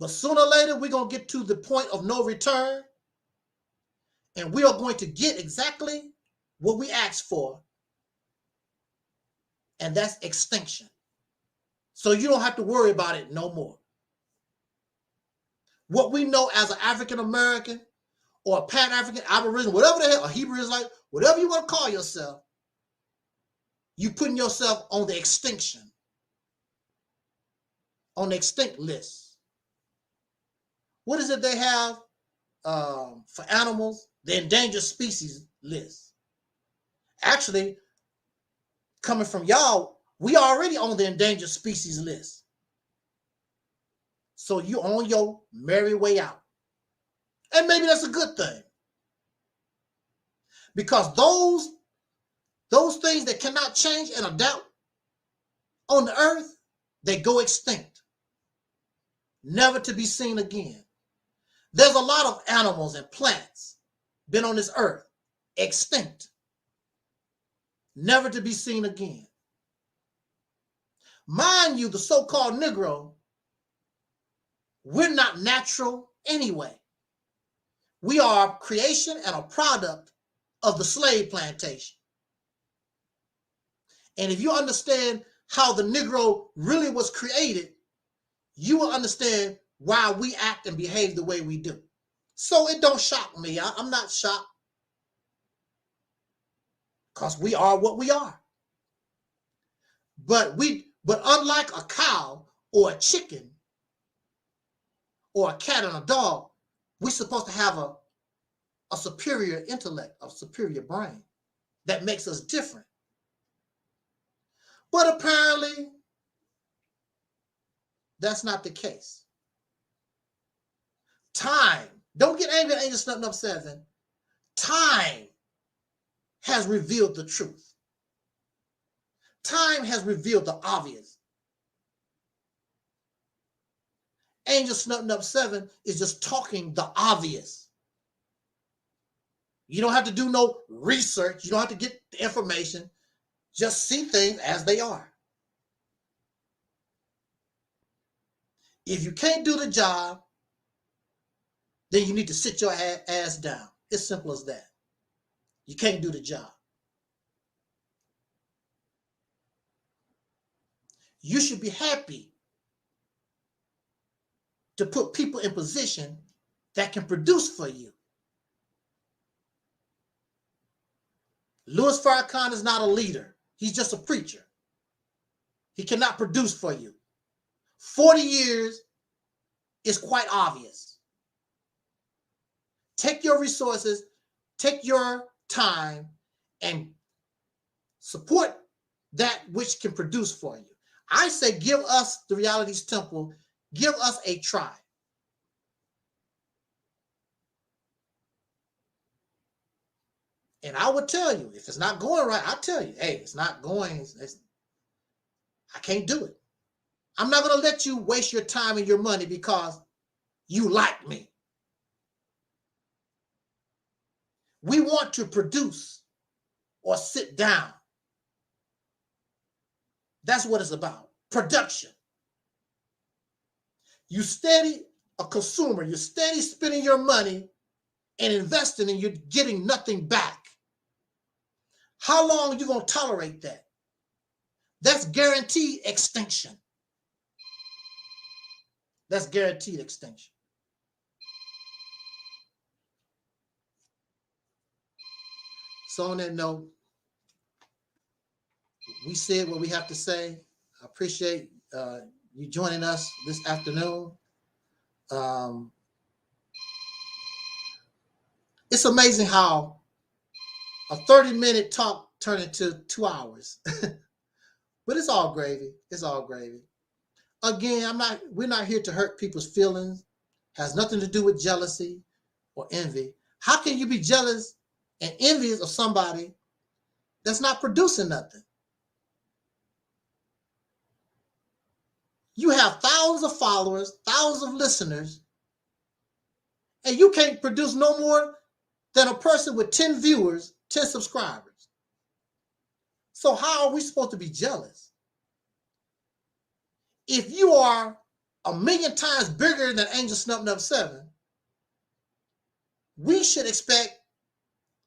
But sooner or later, we're going to get to the point of no return. And we are going to get exactly what we asked for. And that's extinction. So you don't have to worry about it no more. What we know as an African American or a Pan-African, Aboriginal, whatever the hell, a Hebrew Israelite, whatever you want to call yourself, you putting yourself on the extinction, on the extinct list. What is it they have for animals? The endangered species list. Actually, coming from y'all, we already on the endangered species list. So you're on your merry way out. And maybe that's a good thing. Because those things that cannot change and adapt on the earth, they go extinct, never to be seen again. There's a lot of animals and plants been on this earth, extinct, never to be seen again. Mind you, the so-called Negro, we're not natural anyway. We are a creation and a product of the slave plantation. And if you understand how the Negro really was created, you will understand why we act and behave the way we do. So it don't shock me. I'm not shocked. Because we are what we are. But unlike a cow or a chicken or a cat and a dog, we're supposed to have a superior intellect, a superior brain that makes us different. But apparently, that's not the case. Time, don't get angry at Angel Snubbing Up 7. Time has revealed the truth. Time has revealed the obvious. Angel Snubbing Up 7 is just talking the obvious. You don't have to do no research. You don't have to get the information. Just see things as they are. If you can't do the job, then you need to sit your ass down. It's simple as that. You can't do the job. You should be happy to put people in position that can produce for you. Louis Farrakhan is not a leader. He's just a preacher. He cannot produce for you. 40 years is quite obvious. Take your resources, take your time, and support that which can produce for you. I say give us the Realities Temple, give us a try. And I would tell you, if it's not going right, I'll tell you, hey, it's not going, I can't do it. I'm not going to let you waste your time and your money because you like me. We want to produce or sit down. That's what it's about. Production. You steady a consumer. You're steady spending your money and investing and you're getting nothing back. How long are you going to tolerate that? That's guaranteed extinction. That's guaranteed extinction. So on that note, we said what we have to say. I appreciate you joining us this afternoon. It's amazing how a 30-minute talk turned into 2 hours. But it's all gravy. It's all gravy. Again, we're not here to hurt people's feelings. Has nothing to do with jealousy or envy. How can you be jealous and envious of somebody that's not producing nothing? You have thousands of followers, thousands of listeners, and you can't produce no more than a person with 10 viewers, 10 subscribers. So how are we supposed to be jealous? If you are 1,000,000 times bigger than Angel Snub Nub 7, we should expect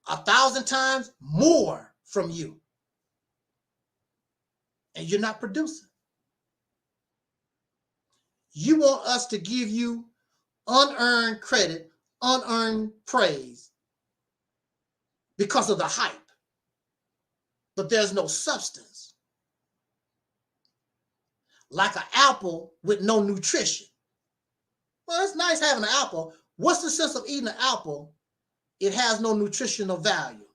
1,000 times more from you. And you're not producing. You want us to give you unearned credit, unearned praise because of the hype. But there's no substance. Like an apple with no nutrition. Well, it's nice having an apple. What's the sense of eating an apple? It has no nutritional value.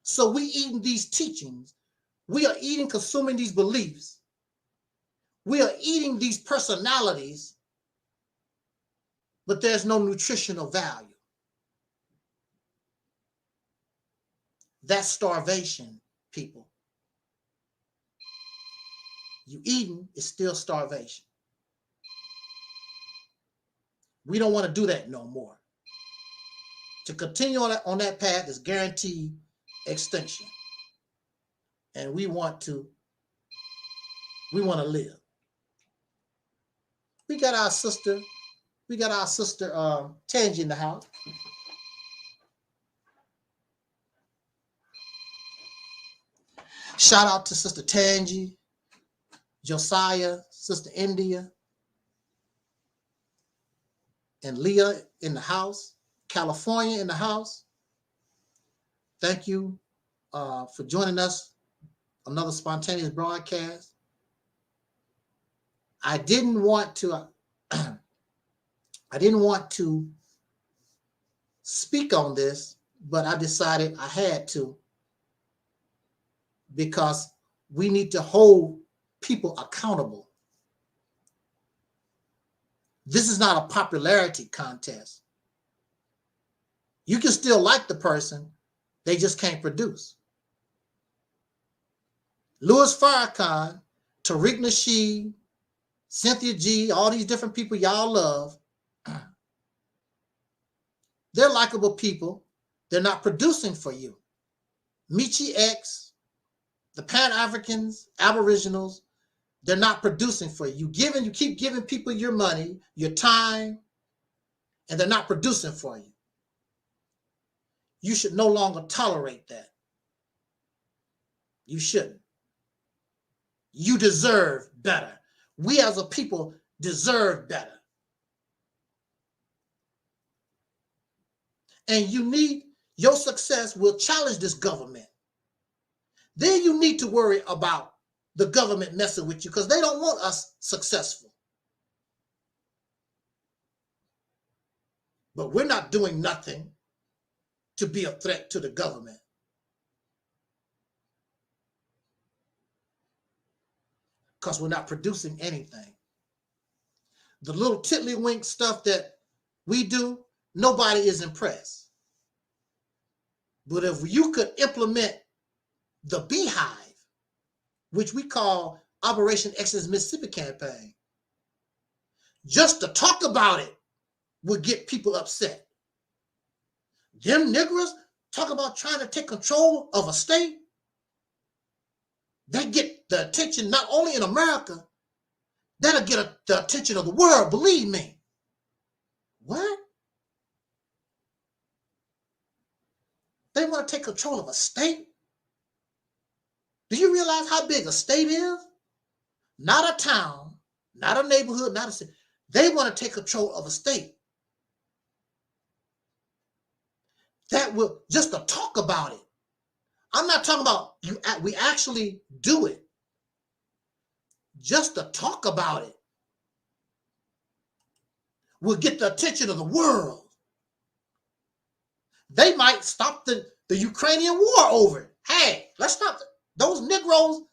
So we eating these teachings. We are eating, consuming these beliefs. We are eating these personalities, but there's no nutritional value. That's starvation, people. You eating is still starvation. We don't want to do that no more. To continue on that path is guaranteed extinction. And we want to live. We got our sister Tangi in the house. Shout out to Sister Tangi, Josiah, Sister India, and Leah in the house, California in the house. Thank you for joining us. Another spontaneous broadcast. I didn't want to speak on this, but I decided I had to, because we need to hold people accountable. This is not a popularity contest. You can still like the person, they just can't produce. Louis Farrakhan, Tariq Nasheed, Cynthia G, all these different people y'all love, they're likable people. They're not producing for you. Michi X, the Pan-Africans, Aboriginals, they're not producing for you. You keep giving people your money, your time, and they're not producing for you. You should no longer tolerate that. You shouldn't. You deserve better. We as a people deserve better. And your success will challenge this government. Then you need to worry about the government messing with you, because they don't want us successful. But we're not doing nothing to be a threat to the government. Because we're not producing anything. The little tiddlywink stuff that we do, nobody is impressed. But if you could implement the Beehive, which we call Operation Exodus Mississippi Campaign, just to talk about it would get people upset. Them niggers talk about trying to take control of a state. They get the attention not only in America, that'll get the attention of the world, believe me. What? They want to take control of a state. Do you realize how big a state is? Not a town, not a neighborhood, not a city. They want to take control of a state. That will, just to talk about it. I'm not talking about we actually do it. Just to talk about it will get the attention of the world. They might stop the Ukrainian war over it. Hey, let's stop those Negroes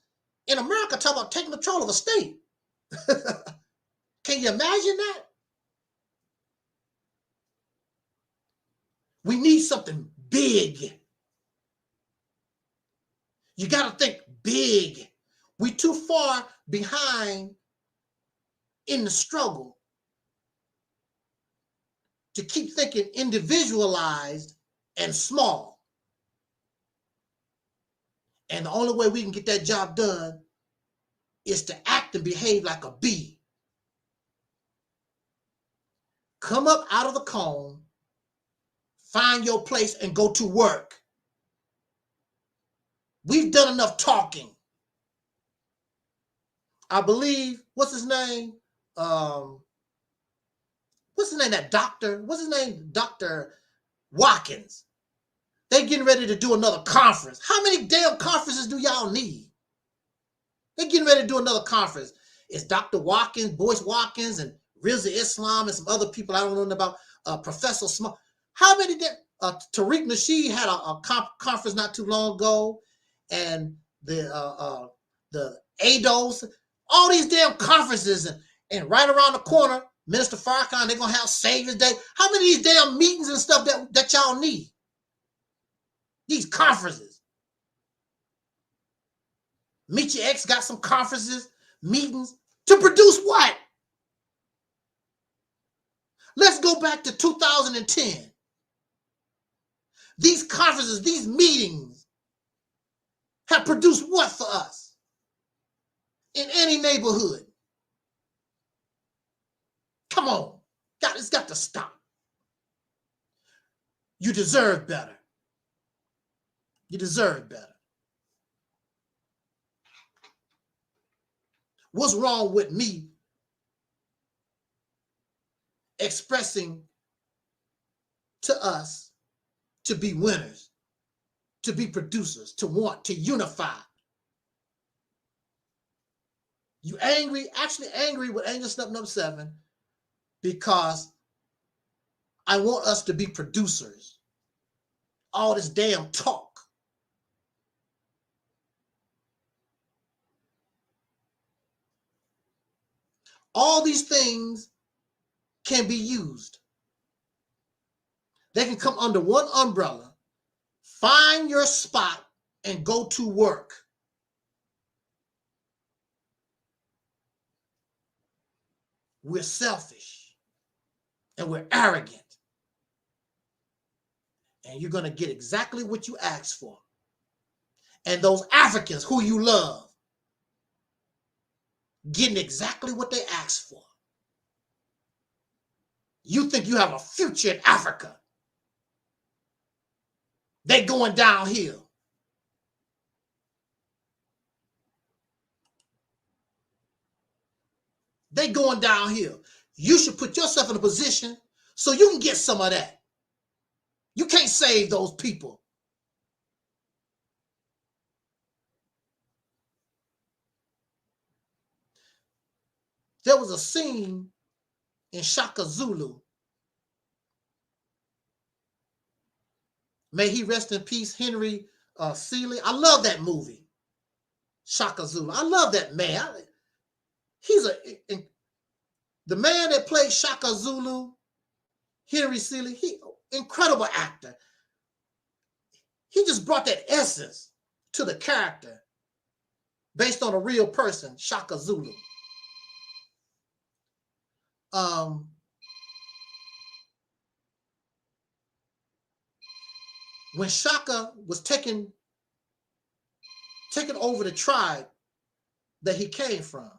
in America talking about taking control of a state. Can you imagine that? We need something big. You got to think big. We too far behind in the struggle to keep thinking individualized and small. And the only way we can get that job done is to act and behave like a bee. Come up out of the cone, find your place, and go to work. We've done enough talking. I believe, what's his name? That doctor? What's his name? Dr. Watkins. They getting ready to do another conference. How many damn conferences do y'all need? They're getting ready to do another conference. It's Dr. Watkins, Boyce Watkins, and Rizza Islam, and some other people I don't know about. Professor Smart. How many? Tariq Nasheed had a conference not too long ago, and the ADOS. All these damn conferences, and right around the corner, Minister Farrakhan, they're gonna have Savior's Day. How many of these damn meetings and stuff that y'all need? These conferences. Meet Your Ex got some conferences, meetings to produce what? Let's go back to 2010. These conferences, these meetings have produced what for us? In any neighborhood. Come on. It's got to stop. You deserve better. You deserve better. What's wrong with me expressing to us to be winners, to be producers, to want, to unify? You actually angry with Angel Step Number 7 because I want us to be producers. All this damn talk. All these things can be used. They can come under one umbrella. Find your spot and go to work. We're selfish and we're arrogant. And you're going to get exactly what you asked for. And those Africans who you love, getting exactly what they asked for. You think you have a future in Africa. They going downhill. They going downhill. You should put yourself in a position so you can get some of that. You can't save those people. There was a scene in Shaka Zulu. May he rest in peace, Henry Seeley. I love that movie, Shaka Zulu. I love that man. The man that played Shaka Zulu, Henry Seeley, incredible actor. He just brought that essence to the character based on a real person, Shaka Zulu. When Shaka was taking over the tribe that he came from,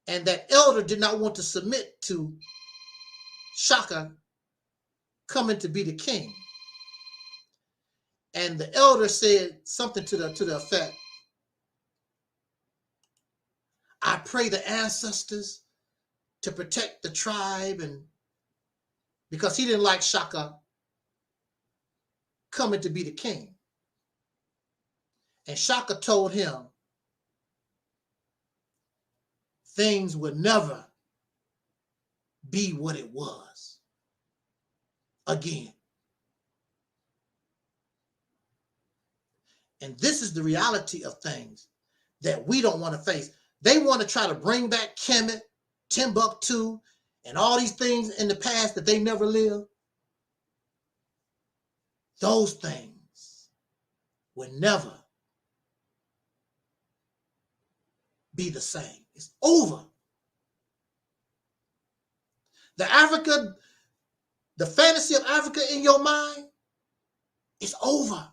and that elder did not want to submit to Shaka coming to be the king, And the elder said something to the effect, I pray the ancestors to protect the tribe, and because he didn't like Shaka coming to be the king. And Shaka told him things would never be what it was again. And this is the reality of things that we don't want to face. They want to try to bring back Kemet, Timbuktu, and all these things in the past that they never lived. Those things will never be the same. It's over. The fantasy of Africa in your mind is over.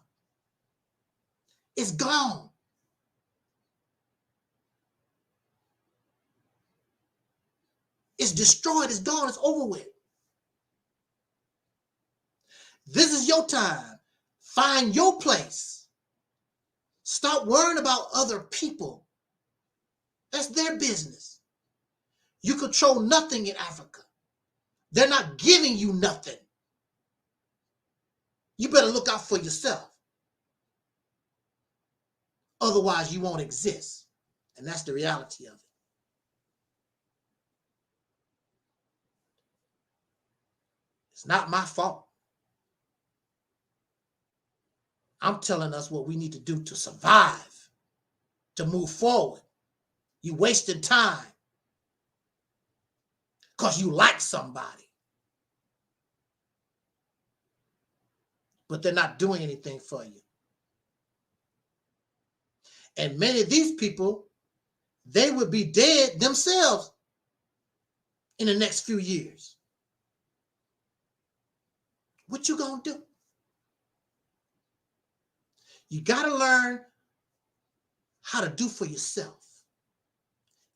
It's gone. It's destroyed. It's gone. It's over with. This is your time. Find your place. Stop worrying about other people. That's their business. You control nothing in Africa. They're not giving you nothing. You better look out for yourself. Otherwise, you won't exist. And that's the reality of it. It's not my fault. I'm telling us what we need to do to survive, to move forward. You wasting time because you like somebody, but they're not doing anything for you. And many of these people, they would be dead themselves in the next few years. What you gonna do? You gotta learn how to do for yourself.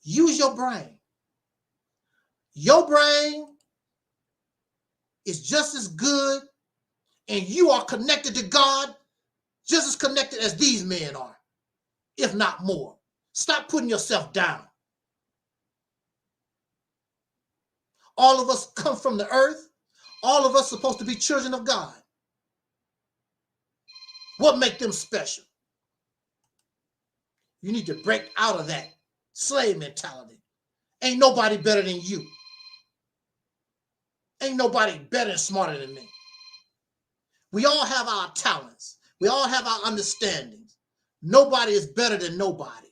Use your brain. Your brain is just as good, and you are connected to God just as connected as these men are, if not more. Stop putting yourself down. All of us come from the earth. All of us supposed to be children of God. What makes them special? You need to break out of that slave mentality. Ain't nobody better than you. Ain't nobody better and smarter than me. We all have our talents. We all have our understandings. Nobody is better than nobody.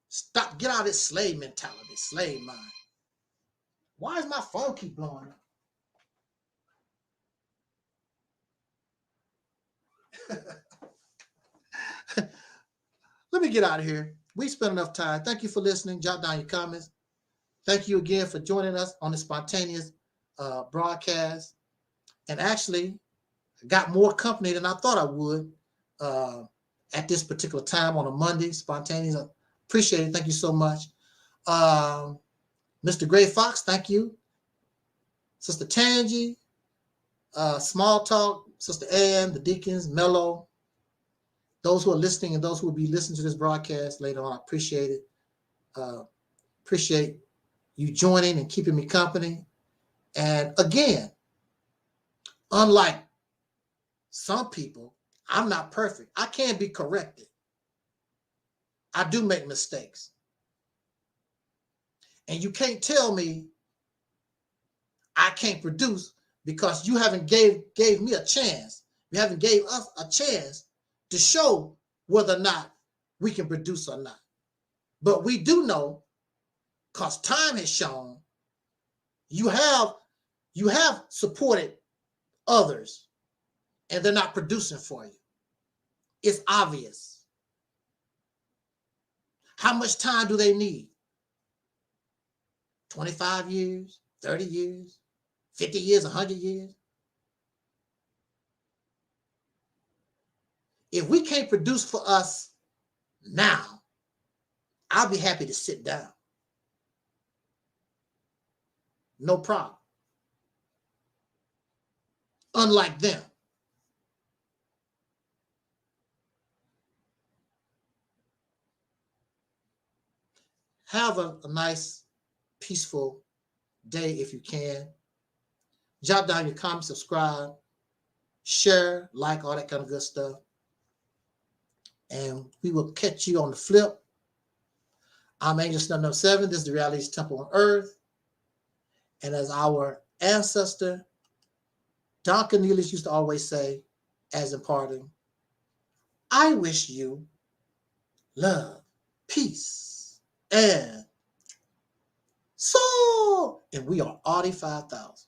Stop, get out of this slave mentality, slave mind. Why does my phone keep blowing up? Let me get out of here. We spent enough time. Thank you for listening. Jot down your comments. Thank you again for joining us on this spontaneous broadcast. And actually, I got more company than I thought I would at this particular time on a Monday. Spontaneous. I appreciate it. Thank you so much. Mr. Gray Fox, thank you. Sister Tangi, Small Talk, Sister Ann, the Deacons, Mello, those who are listening and those who will be listening to this broadcast later on, I appreciate it. Appreciate you joining and keeping me company. And again, unlike some people, I'm not perfect. I can't be corrected. I do make mistakes. And you can't tell me I can't produce because you haven't gave me a chance. You haven't gave us a chance to show whether or not we can produce or not. But we do know, because time has shown, you have supported others and they're not producing for you. It's obvious. How much time do they need? 25 years, 30 years, 50 years, 100 years? If we can't produce for us now, I'll be happy to sit down. No problem. Unlike them, Have a nice, peaceful day if you can. Jot down your comments, subscribe, share, like, all that kind of good stuff. And we will catch you on the flip. I'm Angel Snub Number 7. This is the Reality's Temple on Earth. And as our ancestor, Don Cornelius, used to always say, as in parting, I wish you love, peace, and soul. And we are Audi 5000.